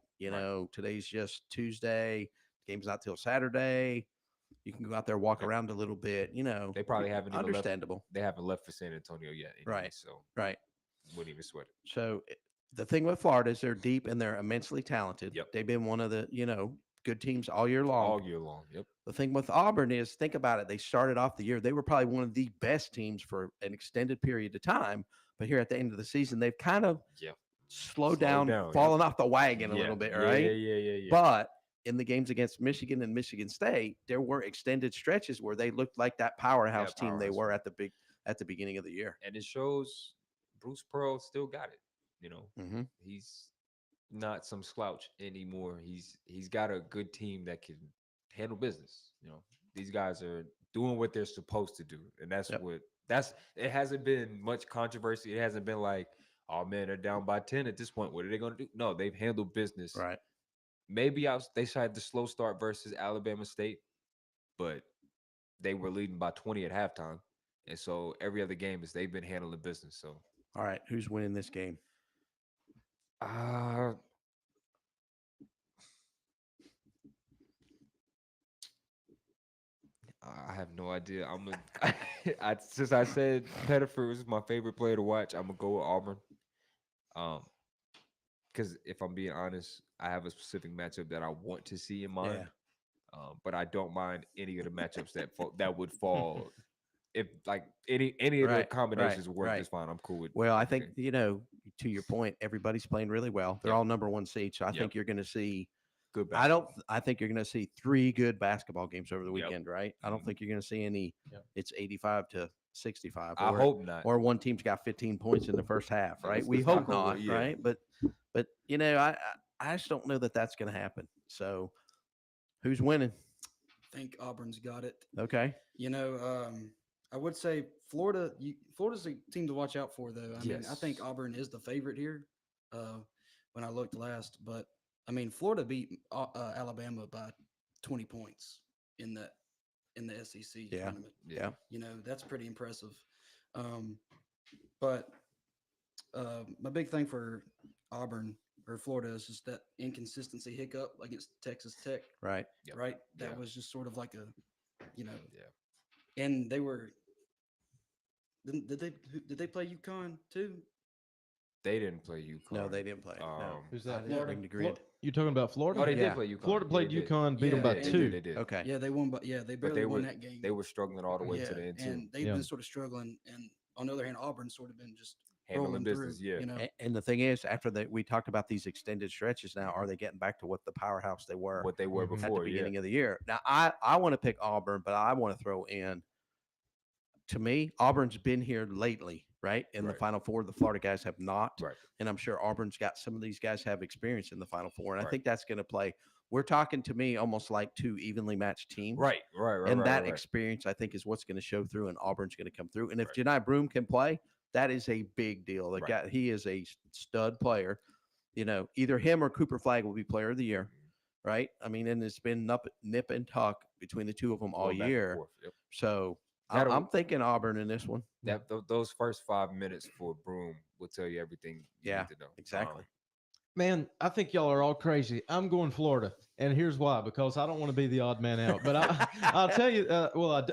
Today's just Tuesday. Game's not till Saturday. You can go out there, walk around a little bit. They probably haven't even understandable. They haven't left for San Antonio yet. Anyway, So wouldn't even sweat it. So the thing with Florida is they're deep and they're immensely talented. They've been one of the good teams all year long. All year long. Yep. The thing with Auburn is, think about it. They started off the year. They were probably one of the best teams for an extended period of time. But here at the end of the season, they've kind of slowed down, fallen off the wagon a little bit, right? Yeah. But in the games against Michigan and Michigan State, there were extended stretches where they looked like that powerhouse team they were at the beginning of the year. And it shows Bruce Pearl still got it. He's not some slouch anymore. He's got a good team that can handle business. These guys are doing what they're supposed to do, and it hasn't been much controversy. It hasn't been like, oh man, they're down by 10 at this point. What are they going to do? No, they've handled business. Right. Maybe they had the slow start versus Alabama State, but they were leading by 20 at halftime, and so every other game they've been handling business. So, all right, who's winning this game? I have no idea. Since I said Pettiford was my favorite player to watch, I'm gonna go with Auburn. Because if I'm being honest, I have a specific matchup that I want to see in mind. But I don't mind any of the matchups that would fall. If like any of the combinations work just fine, I'm cool with. Well, I think to your point, everybody's playing really well. They're all number one seeds, so I think you're going to see good. I think you're going to see 3 good basketball games over the weekend, right? I don't think you're going to see any. It's 85 to 65. I hope not. Or one team's got 15 points in the first half, right? We hope not, right? But I just don't know that that's going to happen. So, who's winning? I think Auburn's got it. Okay. I would say Florida's a team to watch out for, though. I mean, I think Auburn is the favorite here. When I looked last, but I mean, Florida beat Alabama by 20 points in the SEC tournament. Yeah. That's pretty impressive. But my big thing for Auburn or Florida is just that inconsistency hiccup against Texas Tech. Right. Right. That was just sort of like and they were. Did they play UConn too? They didn't play UConn. No, they didn't play. No. Who's that? Bring the grid. You talking about Florida? Oh, they did play UConn. Florida played UConn, beat them by 2. They did. Okay. Yeah, they won, but they barely won that game. They were struggling all the way to the end too. And they've been sort of struggling. And on the other hand, Auburn's sort of been just handling business. Through, And the thing is, after we talked about these extended stretches, now are they getting back to what the powerhouse they were? What they were before at the beginning of the year. Now I want to pick Auburn, but I want to throw in to me, Auburn's been here lately, right? In the Right. Final Four, the Florida guys have not. Right. And I'm sure Auburn's got some of these guys have experience in the Final Four. And I Right. think that's going to play. We're talking to me almost like two evenly matched teams. Right. And that right. experience, I think, is what's going to show through, and Auburn's going to come through. And if Right. Janai Broom can play, that is a big deal. The Right. guy, he is a stud player. You know, either him or Cooper Flag will be player of the year, right? I mean, and it's been nip and tuck between the two of them all Going back and year. forth, yep. So That'll- I'm thinking Auburn in this one. Those first 5 minutes for Broom will tell you everything you Yeah, need to know. exactly. Man, I think y'all are all crazy. I'm going Florida, and here's why: because I don't want to be the odd man out. But I'll tell you.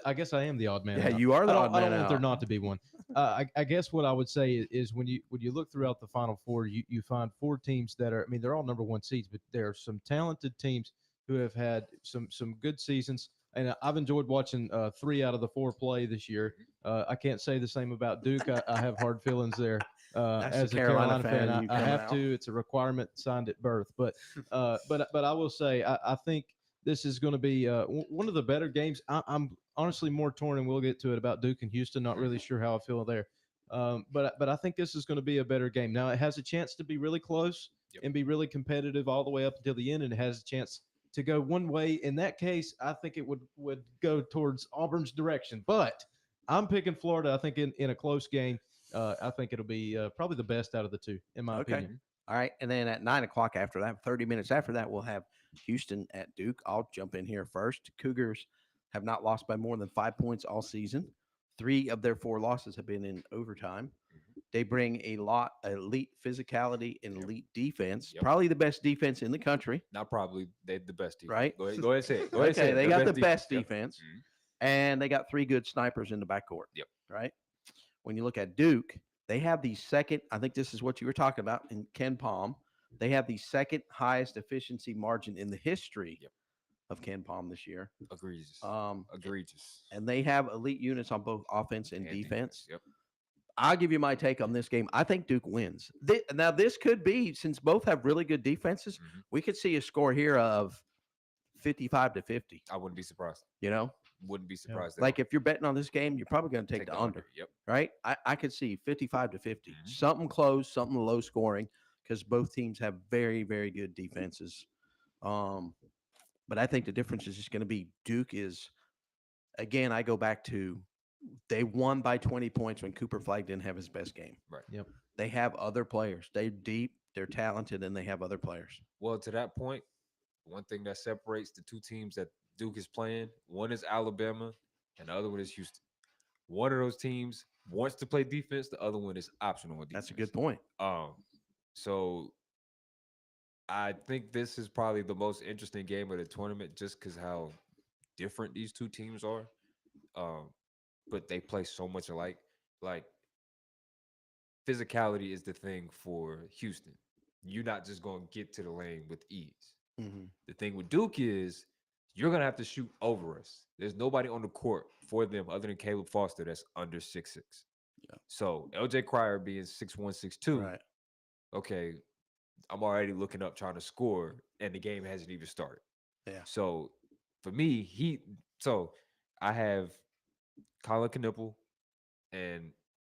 I guess I am the odd man. Yeah, out. you are the odd I don't man want there out. not to be one. I guess what I would say is when you look throughout the Final Four, you find 4 teams that are. I mean, they're all number 1 seeds, but there are some talented teams who have had some good seasons. And I've enjoyed watching 3 out of the 4 play this year. I can't say the same about Duke. I have hard feelings there. As a Carolina fan, I have to. It's a requirement signed at birth. But I will say I think this is going to be one of the better games. I'm honestly more torn, and we'll get to it about Duke and Houston. Not really sure how I feel there. But I think this is going to be a better game. Now it has a chance to be really close and be really competitive all the way up until the end, and it has a chance to go one way. In that case, I think it would go towards Auburn's direction. But I'm picking Florida. I think in a close game. I think it'll be probably the best out of the 2, in my opinion. All right. And then at 9 o'clock after that, 30 minutes after that, we'll have Houston at Duke. I'll jump in here first. Cougars have not lost by more than 5 points all season. 3 of their 4 losses have been in overtime. They bring a lot elite physicality and elite defense. Probably the best defense in the country. Not probably. They're the best defense. Right? Go ahead and say it. Go ahead and say it. They got the best Yep. defense. Mhm. And they got 3 good snipers in the backcourt. Yep. Right? When you look at Duke, they have the second, I think this is what you were talking about in Ken Palm. They have the second highest efficiency margin in the history of Ken Palm this year. Egregious. Egregious. And they have elite units on both offense and defense. Yep. I'll give you my take on this game. I think Duke wins. Now, this could be, since both have really good defenses, we could see a score here of 55-50. I wouldn't be surprised. You know? Wouldn't be surprised. Like if you're betting on this game, you're probably going to take the under. Yep. Right? I could see 55-50. Something close, something low scoring, because both teams have very, very good defenses. But I think the difference is just going to be Duke is, again, I go back to they won by 20 points when Cooper Flag didn't have his best game. Right. Yep. They have other players. They're deep, they're talented, and they have other players. Well, to that point, one thing that separates the 2 teams that Duke is playing, one is Alabama and the other one is Houston. One of those teams wants to play defense, the other one is optional on defense. That's a good point. So I think this is probably the most interesting game of the tournament just because how different these 2 teams are. But they play so much alike. Like, physicality is the thing for Houston. You're not just going to get to the lane with ease. The thing with Duke is you're going to have to shoot over us. There's nobody on the court for them other than Caleb Foster that's under 6'6". Yeah. So LJ Cryer being 6'1", 6'2". Right. Okay, I'm already looking up trying to score, and the game hasn't even started. Yeah. So for me, I have Colin Knippel, and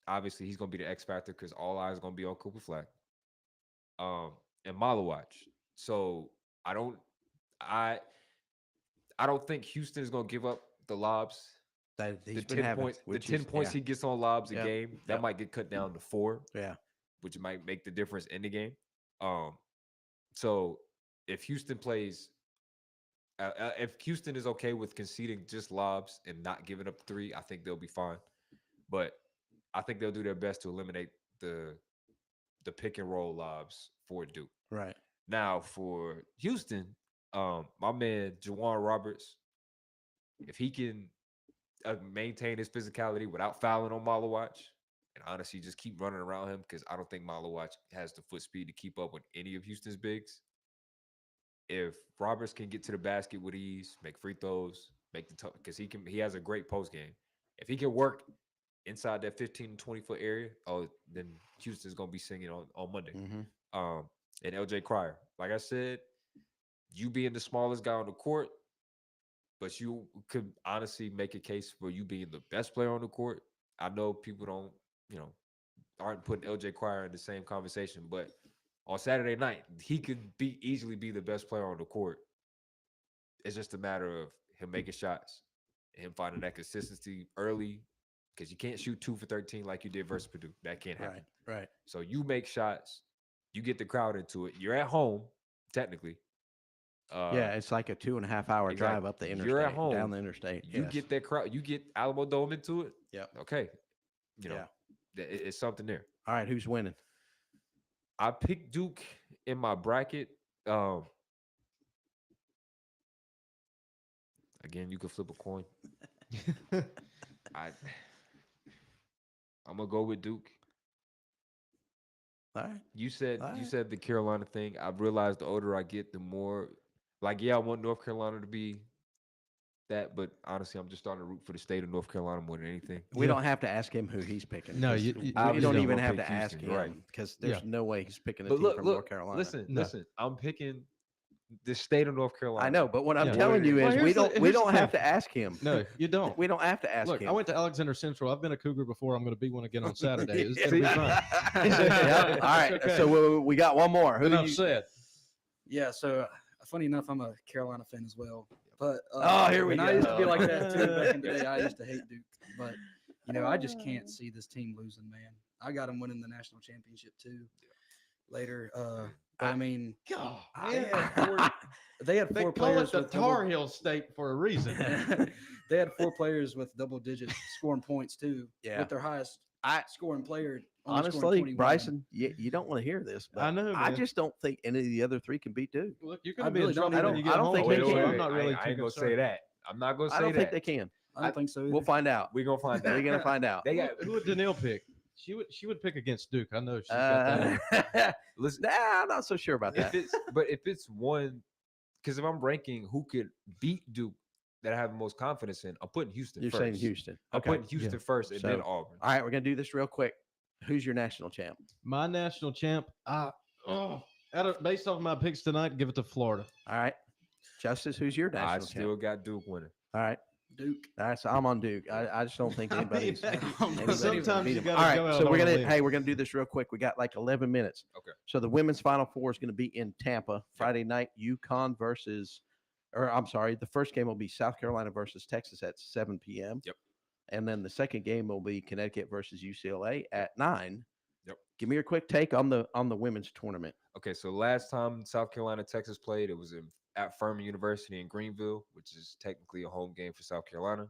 obviously he's going to be the X factor because all eyes going to be on Cooper Flag. And Malawatch. So I don't think Houston is going to give up the lobs. That The 10 points he gets on lobs a game, that might get cut down to 4. Yeah. Which might make the difference in the game. So if Houston plays, if Houston is okay with conceding just lobs and not giving up 3, I think they'll be fine. But I think they'll do their best to eliminate the pick and roll lobs for Duke. Right. Now for Houston, my man Juwan Roberts, if he can maintain his physicality without fouling on Malawatch, and honestly just keep running around him because I don't think Malawatch has the foot speed to keep up with any of Houston's bigs. If Roberts can get to the basket with ease, make free throws, make the because he has a great post game. If he can work inside that 15 to 20 foot area, then Houston's gonna be singing on Monday. And LJ Cryer, like I said, you being the smallest guy on the court, but you could honestly make a case for you being the best player on the court. I know people don't, aren't putting LJ Cryer in the same conversation, but on Saturday night, he could easily be the best player on the court. It's just a matter of him making shots, and him finding that consistency early, because you can't shoot 2 for 13 like you did versus Purdue. That can't happen. Right. So you make shots, you get the crowd into it. You're at home, technically. Yeah, it's like a 2.5 hour drive up the interstate. You're at home, down the interstate. You get that crowd. You get Alamo Dome into it. Yep. Okay. It's something there. All right, who's winning? I picked Duke in my bracket. Again, you could flip a coin. I'm gonna go with Duke. All right. You said the Carolina thing. I've realized the older I get, the more I want North Carolina to be that, but honestly, I'm just starting to root for the state of North Carolina more than anything. We don't have to ask him who he's picking. No, you you don't don't even wanna have pick to ask Houston, right. him because there's no way he's picking a But team look, from look, North Carolina. listen. I'm picking the state of North Carolina. I know, but what I'm Yeah. telling you Well, is here's the- we here's don't the have thing. to ask him. No, you don't. We don't have to ask Look, him. I went to Alexander Central. I've been a Cougar before. I'm going to be one again on Saturday. It's Yeah. going to be fun. Yeah, all right. It's okay. So we got one more. Who do Enough you? said. Yeah, so funny enough, I'm a Carolina fan as well. But Here we and go. I used to be like that too back in the day. I used to hate Duke, but I just can't see this team losing, man. I got them winning the national championship too later. I mean, God, they had they four call players it the with Tar Heel State for a reason. they had 4 players with double-digit scoring points too. Yeah. With their highest scoring player. only scoring Honestly, 21. Bryson, you don't want to hear this, but I know, I man. just don't think any of the other three can beat Duke. Look, you're I going to be really in trouble don't when either. you get I don't home. think they can. I'm not really I ain't too gonna say concerned. that. I'm not gonna say I don't that. think they can. I don't think so either. We'll find out. We're gonna find We're out. gonna find out. They got Who would Danielle pick? She would pick against Duke. I know she's got that. listen. Nah, I'm not so sure about that. If it's one, because if I'm ranking who could beat Duke that I have the most confidence in, I'm putting Houston You're first. saying Houston. I'm Okay. putting Houston first and then So- Auburn. All right, we're gonna do this real quick. Who's your national champ? My national champ, based off my picks tonight, give it to Florida. All right, Justice, who's your national I champ? still got Duke winning. All right, Duke. all right. So I'm on Duke. I just don't think anybody's. anybody's sometimes gonna beat you them. gotta All right, go out so on we're a gonna limb. we're gonna do this real quick. We got like 11 minutes. Okay. So the women's Final Four is going to be in Tampa Friday night. UConn versus, or I'm sorry, the first game will be South Carolina versus Texas at 7 p.m. Yep. And then the second game will be Connecticut versus UCLA at 9. Yep. Give me your quick take on the women's tournament. Okay, so last time South Carolina Texas played, it was at Furman University in Greenville, which is technically a home game for South Carolina.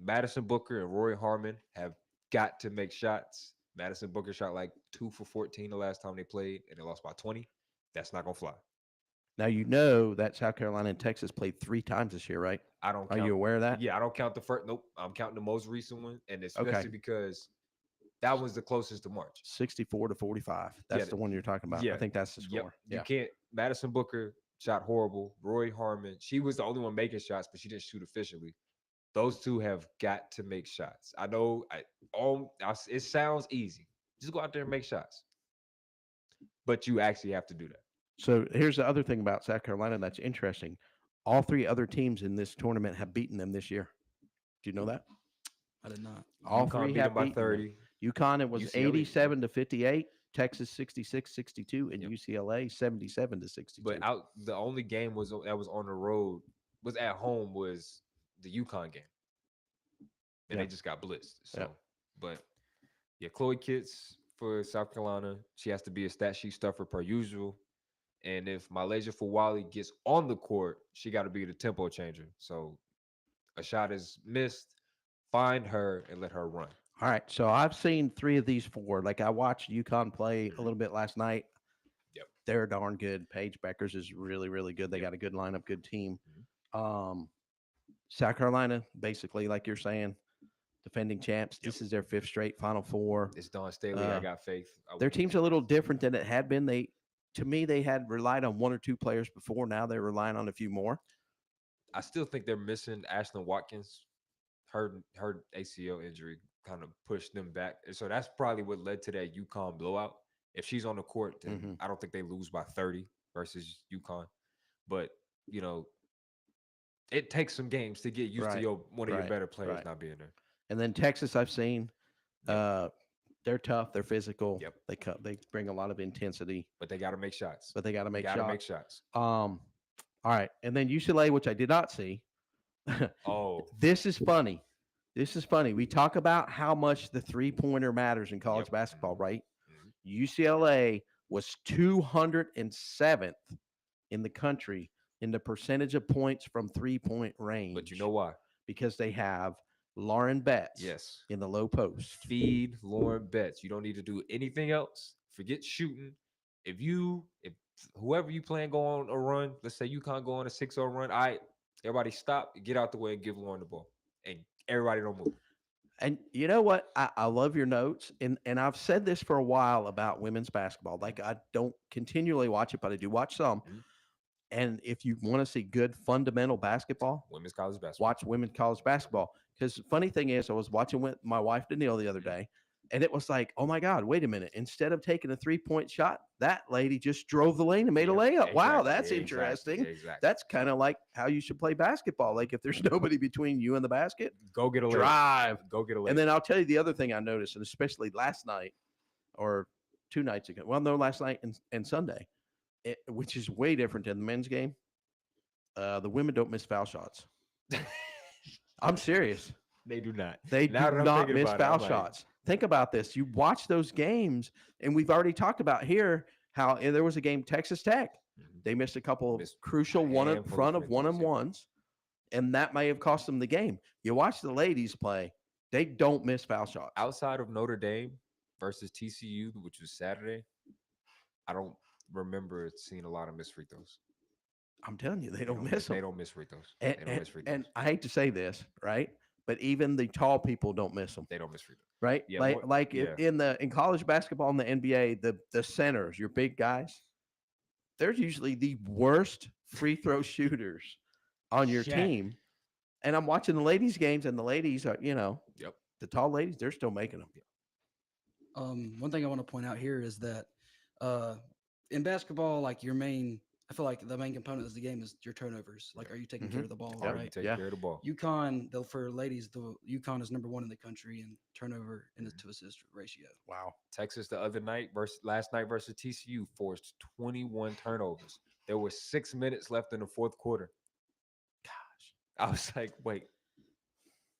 Madison Booker and Roy Harmon have got to make shots. Madison Booker shot like 2 for 14 the last time they played, and they lost by 20. That's not gonna fly. Now you know that South Carolina and Texas played 3 times this year, right? I don't. Are count, you aware of that? Yeah, I don't count the first. Nope, I'm counting the most recent one, and especially Okay. because that was the closest to March. 64-45. That's the one you're talking about. I think that's the Yep. score. You Yeah. can't. Madison Booker shot horrible. Roy Harmon, she was the only one making shots, but she didn't shoot officially. Those two have got to make shots. I know. It sounds easy. Just go out there and make shots, but you actually have to do that. So here's the other thing about South Carolina that's interesting. All 3 other teams in this tournament have beaten them this year. Do you know that? I did not. All UConn 3 beat have them by beaten them. 30. UConn, it was UCLA. 87-58. Texas 66-62, and UCLA 77-62. But the only game that was on the road was at home was the UConn game, and Yeah. they just got blitzed. So, Yeah. but yeah, Chloe Kitts for South Carolina, she has to be a stat sheet stuffer per usual. And if Malaysia Fawali gets on the court, she got to be the tempo changer. So a shot is missed, find her and let her run. All right, so I've seen 3 of these 4. Like I watched UConn play a little bit last night. Yep. They're darn good. Paige Beckers is really, really good. They got a good lineup, good team. South Carolina, basically, like you're saying, defending champs. This is their 5th straight Final Four. It's Dawn Staley. I got faith. Their team's a little different than it had been. To me, they had relied on 1 or 2 players before. Now they're relying on a few more. I still think they're missing Ashlyn Watkins. Her ACL injury kind of pushed them back. And so that's probably what led to that UConn blowout. If she's on the court, then I don't think they lose by 30 versus UConn. But, it takes some games to get used to Right, one of your right, better players right. not being there. And then Texas, I've seen, Yep. they're tough, they're physical. Yep. They bring a lot of intensity, But they got to make shots. but they got to make Gotta shots. make shots. All right, and then UCLA, which I did not see. Oh, This is funny. This is funny. We talk about how much the 3-pointer matters in college Yep. basketball, right? Mhm. UCLA was 207th in the country in the percentage of points from 3-point range. but you know why? because they have Lauren Betts Yes. in the low post. Feed Lauren Betts. You don't need to do anything else. Forget shooting. If whoever you plan go on a run, let's say UConn go on a 6-0 run, all right, everybody stop, get out the way and give Lauren the ball. And everybody don't move. And you know what? I love your notes. And I've said this for a while about women's basketball. Like, I don't continually watch it, but I do watch some. Mhm. And if you want to see good fundamental basketball, Women's college basketball. watch women's college basketball. Because the funny thing is, I was watching with my wife, Danielle, the other day, and it was like, oh my God, wait a minute. Instead of taking a 3-point shot, that lady just drove the lane and made a layup. Wow, that's interesting. Exactly. That's kind of like how you should play basketball. Like, if there's nobody between you and the basket, Go get a layup. drive. Go get a layup. And then I'll tell you the other thing I noticed, and especially last night or 2 nights ago. Well, no, last night and Sunday, which is way different than the men's game. The women don't miss foul shots. I'm serious. they do not. They Now that do I'm not thinking miss about it, foul I'm like, shots. Think about this. You watch those games, and we've already talked about here how there was a game, Texas Tech. Mhm. They missed a couple of Missed crucial handful of front of free throws, yeah. one-on-ones, and that may have cost them the game. You watch the ladies play; they don't miss foul shots. Outside of Notre Dame versus TCU, which was Saturday, I don't remember seeing a lot of missed free throws. I'm telling you, they don't miss them. They don't miss free throws. And, They don't miss free throws. and I hate to say this, right? But even the tall people don't miss them, They don't miss free throws. right? Yeah, like more- in college basketball in the NBA, the centers, your big guys, they're usually the worst free throw shooters on your Shaq. team. And I'm watching the ladies' games, and the ladies are, Yep. the tall ladies, they're still making them. One thing I want to point out here is that in basketball, like I feel like the main component of the game is your turnovers. Like, are you taking care of the ball? Yep. Right. Take Yeah. care of the ball. UConn, though, for ladies, the UConn is number 1 in the country in turnover and to assist ratio. Wow. Texas the other night last night versus TCU forced 21 turnovers. There were 6 minutes left in the fourth quarter. Gosh, I was like, wait.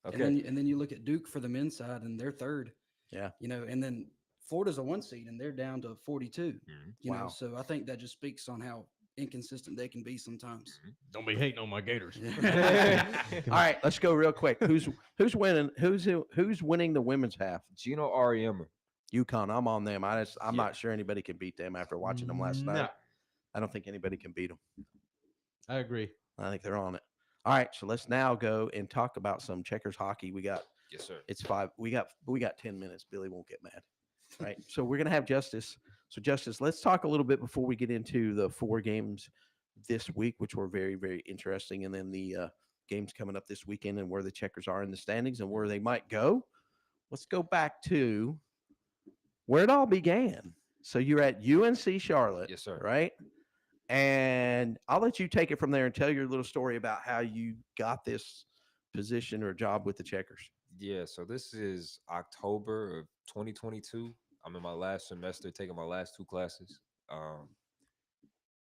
Okay. And then you look at Duke for the men's side, and they're third. Yeah. And then Florida's a 1 seed, and they're down to 42. Mhm. Wow. So I think that just speaks on how inconsistent they can be sometimes. Don't be hating on my Gators. All right, let's go real quick. Who's winning? Who's winning the women's half? Gino Auriemma. UConn. I'm on them. I'm Yeah. not sure anybody can beat them after watching them last No. night. I don't think anybody can beat them. I agree. I think they're on it. All right, so let's now go and talk about some checkers hockey. We got Yes, sir. it's 5. We got 10 minutes. Billy won't get mad. Right. So we're gonna have Justice. So Justice, let's talk a little bit before we get into the 4 games this week, which were very, very interesting, and then the games coming up this weekend and where the checkers are in the standings and where they might go. Let's go back to where it all began. So you're at UNC Charlotte. Yes, sir. Right. And I'll let you take it from there and tell your little story about how you got this position or job with the checkers. Yeah, so this is October of 2022. I'm in my last semester, taking my last 2 classes.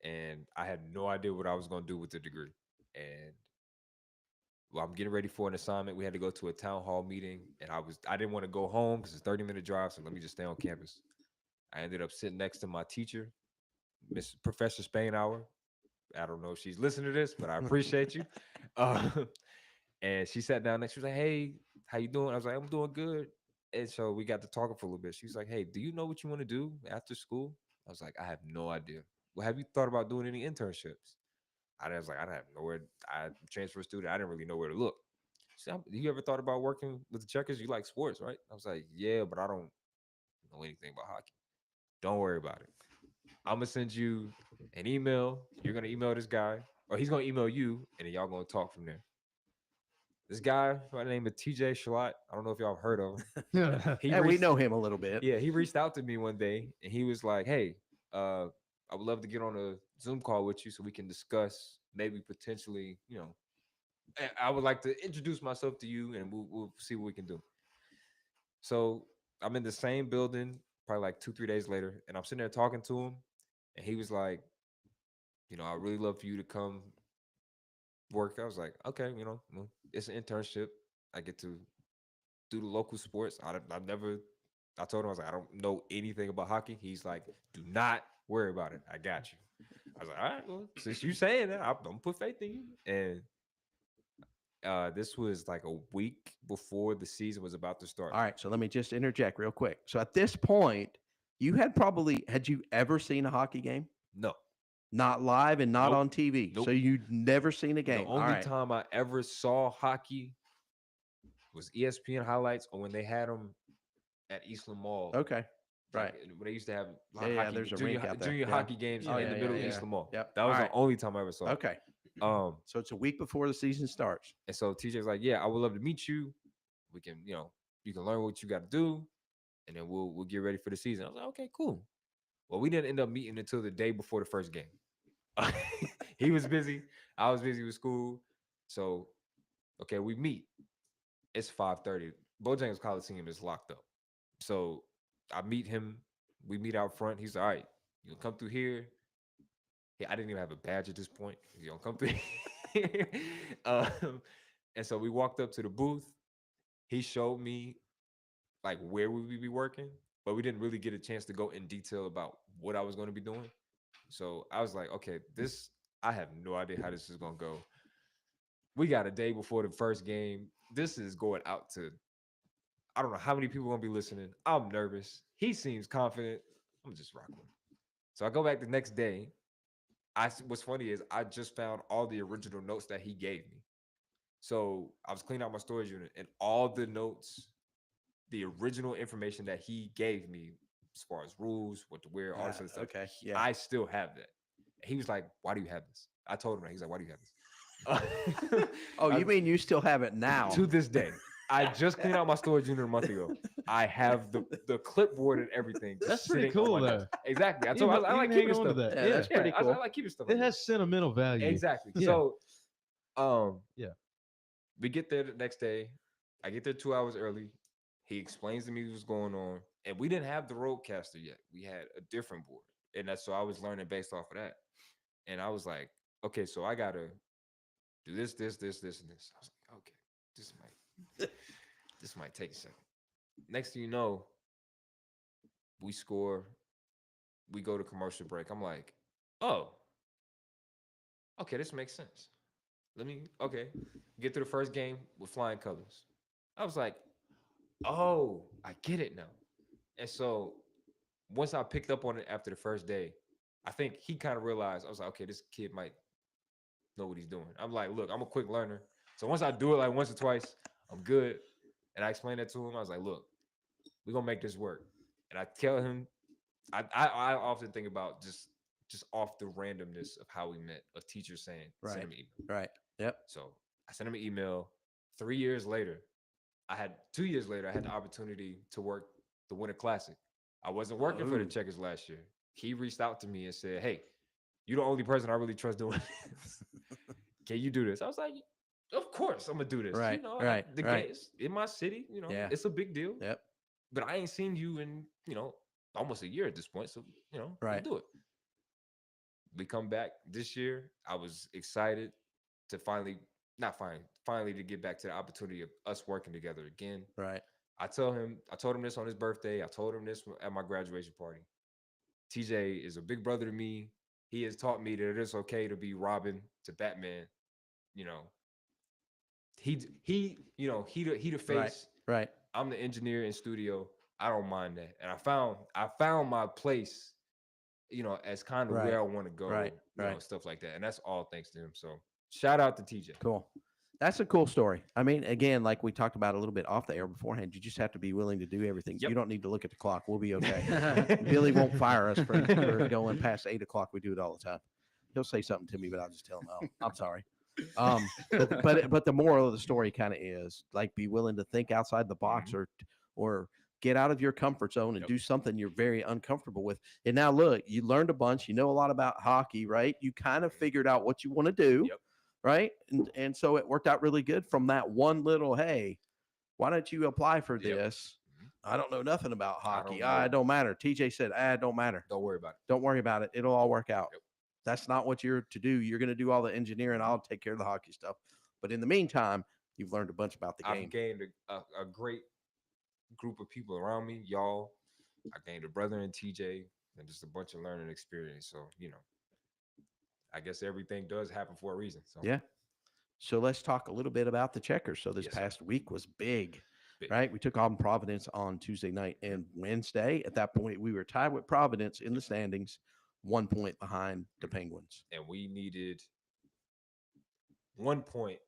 And I had no idea what I was going to do with the degree. And well, I'm getting ready for an assignment. We had to go to a town hall meeting, and I didn't want to go home because it's a 30-minute drive, so let me just stay on campus. I ended up sitting next to my teacher, Miss Professor Spainhour. I don't know if she's listening to this, but I appreciate you. And she sat down next. She was like, "Hey, how you doing?" I was like, "I'm doing good." And so we got to talking for a little bit. She was like, "Hey, do you know what you want to do after school?" I was like, "I have no idea." "Well, have you thought about doing any internships?" I was like, "I have nowhere. I'm a transfer student. I didn't really know where to look." She said, "You ever thought about working with the checkers? You like sports, right?" I was like, "Yeah, but I don't know anything about hockey." "Don't worry about it. I'm gonna send you an email. You're gonna email this guy, or he's gonna email you, and then y'all gonna talk from there." This guy by the name of TJ Schlott, I don't know if y'all have heard of him. And we know him a little bit. Yeah, he reached out to me one day, and he was like, "Hey, I would love to get on a Zoom call with you so we can discuss maybe potentially, I would like to introduce myself to you, and we'll see what we can do. So I'm in the same building, probably like 2-3 days later, and I'm sitting there talking to him, and he was like, I really love for you to come work. I was like, okay, well, it's an internship. I get to do the local sports. I've never. I told him, I was like, I don't know anything about hockey. He's like, do not worry about it. I got you. I was like, all right, well, since you saying that, I'm gonna put faith in you. And this was like a week before the season was about to start. All right, so let me just interject real quick. So at this point, had you ever seen a hockey game? No. Not live and not Nope. on TV. Nope. So you'd never seen a game. The only time I ever saw hockey was ESPN highlights, or when they had them at Eastland Mall. Okay. Right. When they used to have Yeah, there's a rink out there. junior Yeah. hockey games in the middle of Eastland Mall. Yep. That was All the right. only time I ever saw it. Okay. So it's a week before the season starts. And so TJ's like, yeah, I would love to meet you. We can, you can learn what you got to do, and then we'll get ready for the season. I was like, okay, cool. Well, we didn't end up meeting until the day before the first game. He was busy. I was busy with school. So, okay, we meet. It's 5:30. Bojangles Coliseum is locked up. So I meet him. We meet out front. He's like, all right, you'll come through here. Yeah, I didn't even have a badge at this point. You don't come through here. And so we walked up to the booth. He showed me like where we would be working, but we didn't really get a chance to go in detail about what I was going to be doing. So I was like, okay, I have no idea how this is going to go. We got a day before the first game. This is going out to, I don't know how many people are going to be listening. I'm nervous. He seems confident. I'm just rocking. So I go back the next day. What's funny is I just found all the original notes that he gave me. So I was cleaning out my storage unit, and all the notes, the original information that he gave me as far as rules, what to wear, all this other stuff. Okay. Yeah. I still have that. He was like, why do you have this? I told him that. He's like, why do you have this? Oh, you mean you still have it now? To this day. I just cleaned out my storage unit a month ago. I have the clipboard and everything. That's pretty sitting on cool, my though. desk. Exactly. I You told him, can- I you like can hang keeping on to stuff. that. Yeah, that's pretty cool. I like keeping stuff. It like has sentimental value. Exactly. Yeah. So, Yeah. we get there the next day. I get there 2 hours early. He explains to me what's going on, and we didn't have the Roadcaster yet. We had a different board, and so I was learning based off of that. And I was like, okay, so I gotta do this, and this. I was like, okay, this might take a second. Next thing you know, we score. We go to commercial break. I'm like, oh, okay, this makes sense. Get to the first game with flying colors. I was like, oh, I get it now. And so once I picked up on it after the first day, I think he kind of realized, I was like, okay, this kid might know what he's doing. I'm like, look, I'm a quick learner. So once I do it like once or twice, I'm good. And I explained that to him. I was like, look, we're going to make this work. And I tell him, I often think about just off the randomness of how we met, a teacher saying, send him an email. Right. Yep. So I sent him an email. 2 years later, I had the opportunity to work the Winter Classic. I wasn't working for the Checkers last year. He reached out to me and said, hey, you're the only person I really trust doing this. Can you do this? I was like, of course I'm gonna do this. Right, The right. game's in my city, Yeah. it's a big deal. Yep. But I ain't seen you in, almost a year at this point. So, Right. we'll do it. We come back this year. I was excited to finally to get back to the opportunity of us working together again. Right. I told him this on his birthday. I told him this at my graduation party. TJ is a big brother to me. He has taught me that it is okay to be Robin to Batman. He the face. Right. I'm the engineer in studio. I don't mind that. And I found my place, as kind of Right. where I want to go, Right. stuff like that. And that's all thanks to him. So shout out to TJ. Cool. That's a cool story. I mean, again, like we talked about a little bit off the air beforehand, you just have to be willing to do everything. Yep. You don't need to look at the clock. We'll be okay. Billy won't fire us for going past 8 o'clock. We do it all the time. He'll say something to me, but I'll just tell him, "Oh, I'm sorry." But the moral of the story kind of is like be willing to think outside the box or get out of your comfort zone and do something you're very uncomfortable with. And now look, you learned a bunch. You know a lot about hockey, right? You kind of figured out what you want to do. Yep. right? And so it worked out really good from that one little, hey, why don't you apply for Yep. this? I don't know nothing about hockey. know. It don't matter. TJ said, it don't matter. Don't worry about it. Don't worry about it. It'll all work out. Yep. That's not what you're to do. You're going to do all the engineering. I'll take care of the hockey stuff. But in the meantime, you've learned a bunch about the game. I've gained a great group of people around me, y'all. I gained a brother in TJ and just a bunch of learning experience. So, I guess everything does happen for a reason. So Yeah. So let's talk a little bit about the Checkers. So this Yes, sir. past week was big, Big. right? We took on Providence on Tuesday night and Wednesday. At that point, we were tied with Providence in the standings, 1 point behind the Penguins And we needed 1 point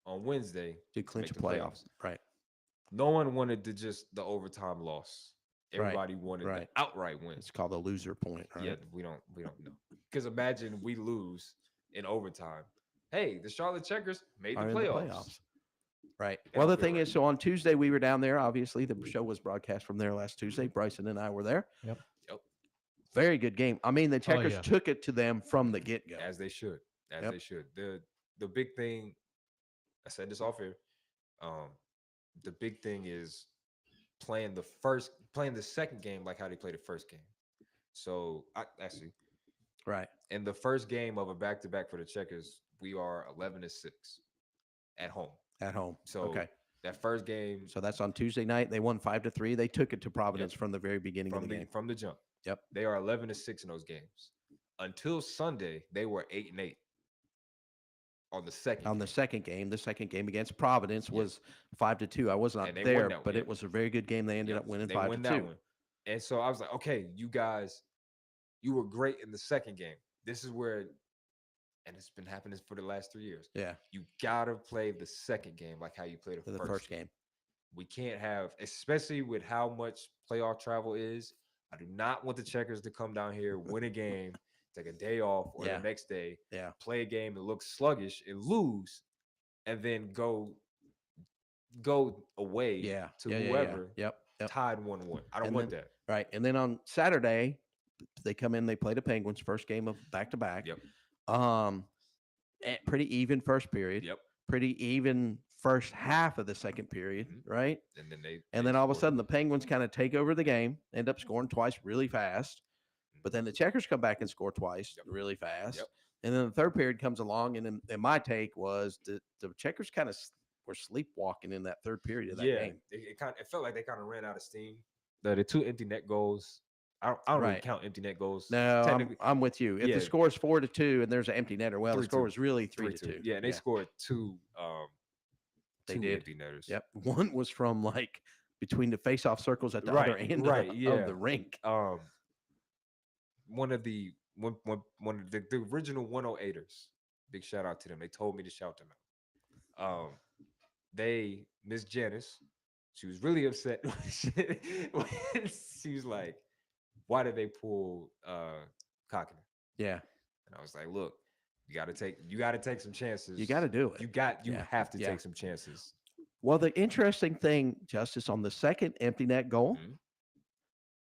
on Wednesday to clinch a make the playoffs. Right. No one wanted the overtime loss. Right, Everybody wanted right. the outright win. It's called the loser point. Right? Yeah, we don't know. Because imagine we lose in overtime. Hey, the Charlotte Checkers made the Are in playoffs. Right. Yeah, Well, the okay, thing right. is, so on Tuesday we were down there. Obviously, the show was broadcast from there last Tuesday. Bryson and I were there. Yep. Very good game. I mean, the Checkers yeah. took it to them from the get go. As they should. As Yep. they should. The big thing, I said this off here. The big thing is playing the second game like how they played the first game. So Right. in the first game of a back-to-back for the Checkers, we are 11-6 at home. At home. So Okay. that first game So that's on Tuesday night. They won 5-3. They took it to Providence from the very beginning of from the game. from the jump. Yep. They are 11-6 in those games. Until Sunday, they were 8-8 on the second. On the second game against Providence was 5-2. I was not And they won there, that one, but yeah. it was a very good game. They ended up winning They win that 5-2. one. And so I was like, okay, you guys, you were great in the second game. This is where, and it's been happening for the last 3 years. Yeah. You gotta play the second game like how you played For the first game. We can't have, especially with how much playoff travel is. I do not want the Checkers to come down here, win a game, take a day off, or Yeah. the next day, Yeah. play a game that looks sluggish and lose, and then go away Yeah. to yeah, yeah, yeah. whoever Yep. Yep. tied 1-1. I don't And want then- that. Right. And then on Saturday, they come in, they play the Penguins, first game of back to back. Yep. Pretty even first period. Yep. Pretty even first half of the second period, right? And then And then all of a sudden the Penguins kind of take over the game, end up scoring twice really fast. But then the Checkers come back and score twice really fast. Yep. And then the third period comes along, and my take was the Checkers kind of were sleepwalking in that third period of that game. It felt like they kind of ran out of steam. The two empty net goals. I don't really Right. count empty net goals. No, Technically, I'm with you. If yeah. the score is 4-2 and there's an empty netter, well, the 3-2. score was really 3-2. 3-2. Yeah, and they scored two. They two did. empty netters. Yep. One was from like between the face-off circles at the Right, other end right, of yeah. the rink. One of the original 108ers. Big shout out to them. They told me to shout them out. Miss Janice, she was really upset when she was like, why did they pull Cockner? Yeah. And I was like, look, you gotta take some chances. You got to do it. You Yeah, have to yeah. take some chances. Well, the interesting thing, Justice, on the second empty net goal, Mhm.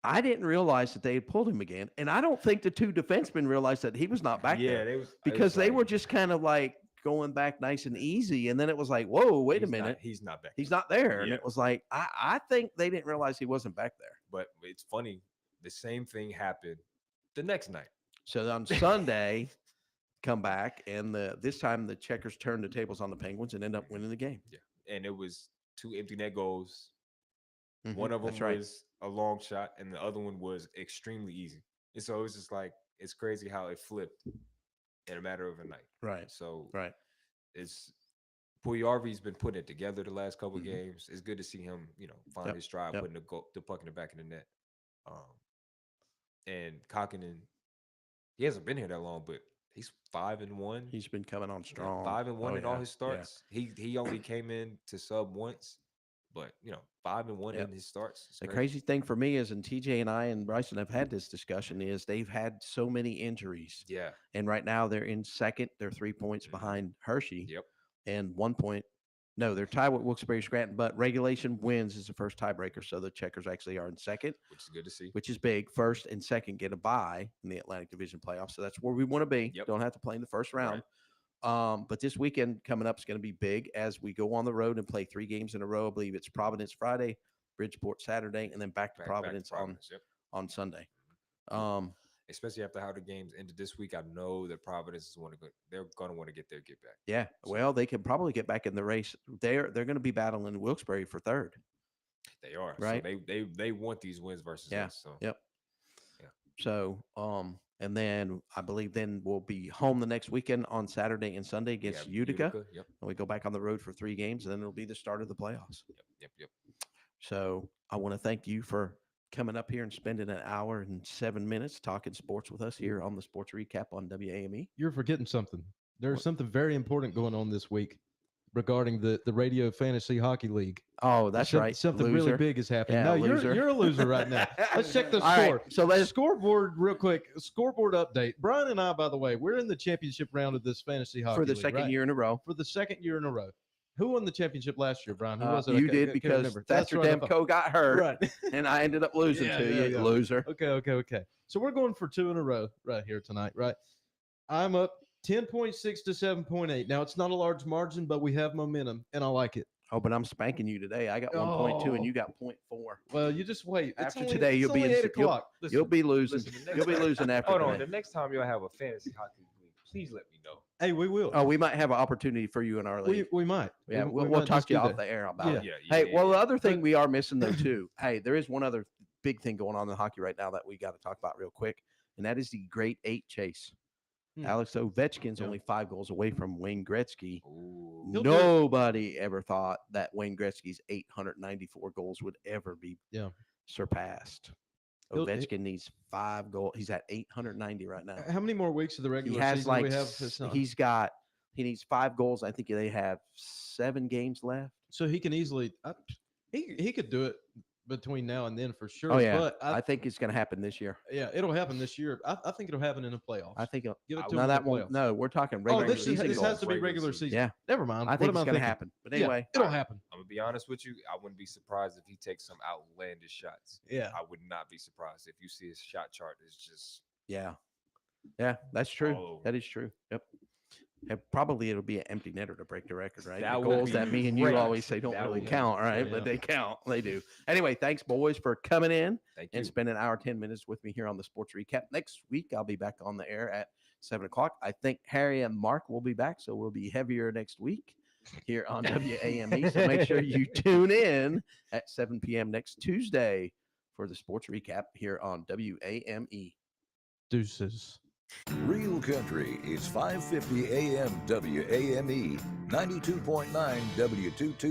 I didn't realize that they had pulled him again. And I don't think the two defensemen realized that he was not back there because they were just kind of like going back nice and easy. And then it was like, whoa, wait a minute. He's not back. He's not there. And Yeah. it was like, I think they didn't realize he wasn't back there. But it's funny. The same thing happened the next night. So on Sunday, come back, and this time the Checkers turned the tables on the Penguins and end up winning the game. Yeah. And it was two empty net goals. Mhm, One of them that's right. was a long shot, and the other one was extremely easy. And so it was just like, it's crazy how it flipped in a matter of a night. Right. So Right. it's Puljujarvi's been putting it together the last couple of Mhm. games. It's good to see him, find Yep, his stride, yep. putting the puck in the back of the net. And Kokkinen, he hasn't been here that long, but he's 5-1. He's been coming on Yeah, strong. 5-1 Oh, in all yeah, his yeah. starts. He only came in to sub once, but 5-1 Yep. in his starts. It's The crazy thing for me is, and TJ and I and Bryson have had this discussion, is they've had so many injuries. Yeah. And right now they're in second. They're 3 points Mhm. behind Hershey. Yep. And 1 point. No, they're tied with Wilkes-Barre Scranton, but regulation wins is the first tiebreaker. So the Checkers actually are in second, Which is good to see. which is big. First and second get a bye in the Atlantic Division playoffs. So that's where we want to be. Yep. Don't have to play in the first round. Right. But this weekend coming up is going to be big as we go on the road and play 3 games in a row. I believe it's Providence Friday, Bridgeport Saturday, and then back to Providence, Yep. on Sunday. Especially after how the games ended this week, I know that Providence is they're going to want to get their get back. Yeah, well, they can probably get back in the race. They're going to be battling Wilkes-Barre for 3rd. They are right. So they want these wins versus us. So Yep. Yeah. So and then I believe then we'll be home the next weekend on Saturday and Sunday against Utica. Yep. And we go back on the road for 3 games, and then it'll be the start of the playoffs. Yep. So I want to thank you for coming up here and spending an hour and 7 minutes talking sports with us here on the Sports Recap on WAME. You're forgetting something. There's something very important going on this week regarding the Radio Fantasy Hockey League. Oh, that's right. Something Loser. really big is happening. Yeah, no, loser. you're a loser right now. Let's check the All score. right, so let's scoreboard real quick. Scoreboard update. Brian and I, by the way, we're in the championship round of this fantasy hockey for the league, second right? year in a row. For the second year in a row. Who won the championship last year, Brian? Who was it? You did because Thatcher Demko got hurt, Right. and I ended up losing to you, loser. Okay. So we're going for 2 in a row right here tonight, right? I'm up 10.6 to 7.8. Now, it's not a large margin, but we have momentum, and I like it. Oh, but I'm spanking you today. I got 1.2, and you got 0.4. Well, you just wait. After today, you'll be 8 o'clock. You'll be losing. Listen, the next You'll be time- losing after Hold on. today. The next time you'll have a fantasy hockey league, please let me know. Hey, we will. Oh, we might have an opportunity for you in our league. We might. Yeah, We we'll might talk just to you do off that. the air about it. Yeah. Hey, well, the other thing we are missing though too. Hey, there is one other big thing going on in hockey right now that we got to talk about real quick, and that is the Great 8 chase. Alex Ovechkin's only 5 goals away from Wayne Gretzky. Ooh. Nobody ever thought that Wayne Gretzky's 894 goals would ever be surpassed. Ovechkin needs 5 goals. He's at 890 right now. How many more weeks of the He regular has season do we have? It's not- he needs 5 goals. I think they have 7 games left. So he can easily he could do it between now and then for sure. Oh yeah, But I think it's going to happen this year. yeah, it'll happen this year. I think it'll happen in the playoffs. I think Give it to no, him in that the won't. playoffs. No, we're talking Oh, regular this season has goals. to be regular season. Yeah, Never mind. I What think am it's going to thinking? happen. But Yeah, anyway, it'll happen. I'm gonna be honest with you. I wouldn't be surprised if he takes some outlandish shots. Yeah. I would not be surprised if you see his shot chart is just yeah, that's all true. over. That is true. Yep. And probably it'll be an empty netter to break the record, right? That The would goals be that me and you great. always say don't That really would be count, right? great. But they count. They do. Anyway, thanks, boys, for coming in thank you. and spending an hour, 10 minutes with me here on the Sports Recap. Next week, I'll be back on the air at 7 o'clock. I think Harry and Mark will be back, so we'll be heavier next week here on WAME. So make sure you tune in at 7 p.m. next Tuesday for the Sports Recap here on WAME. Deuces. Real Country is 550 AM WAME, 92.9 W22.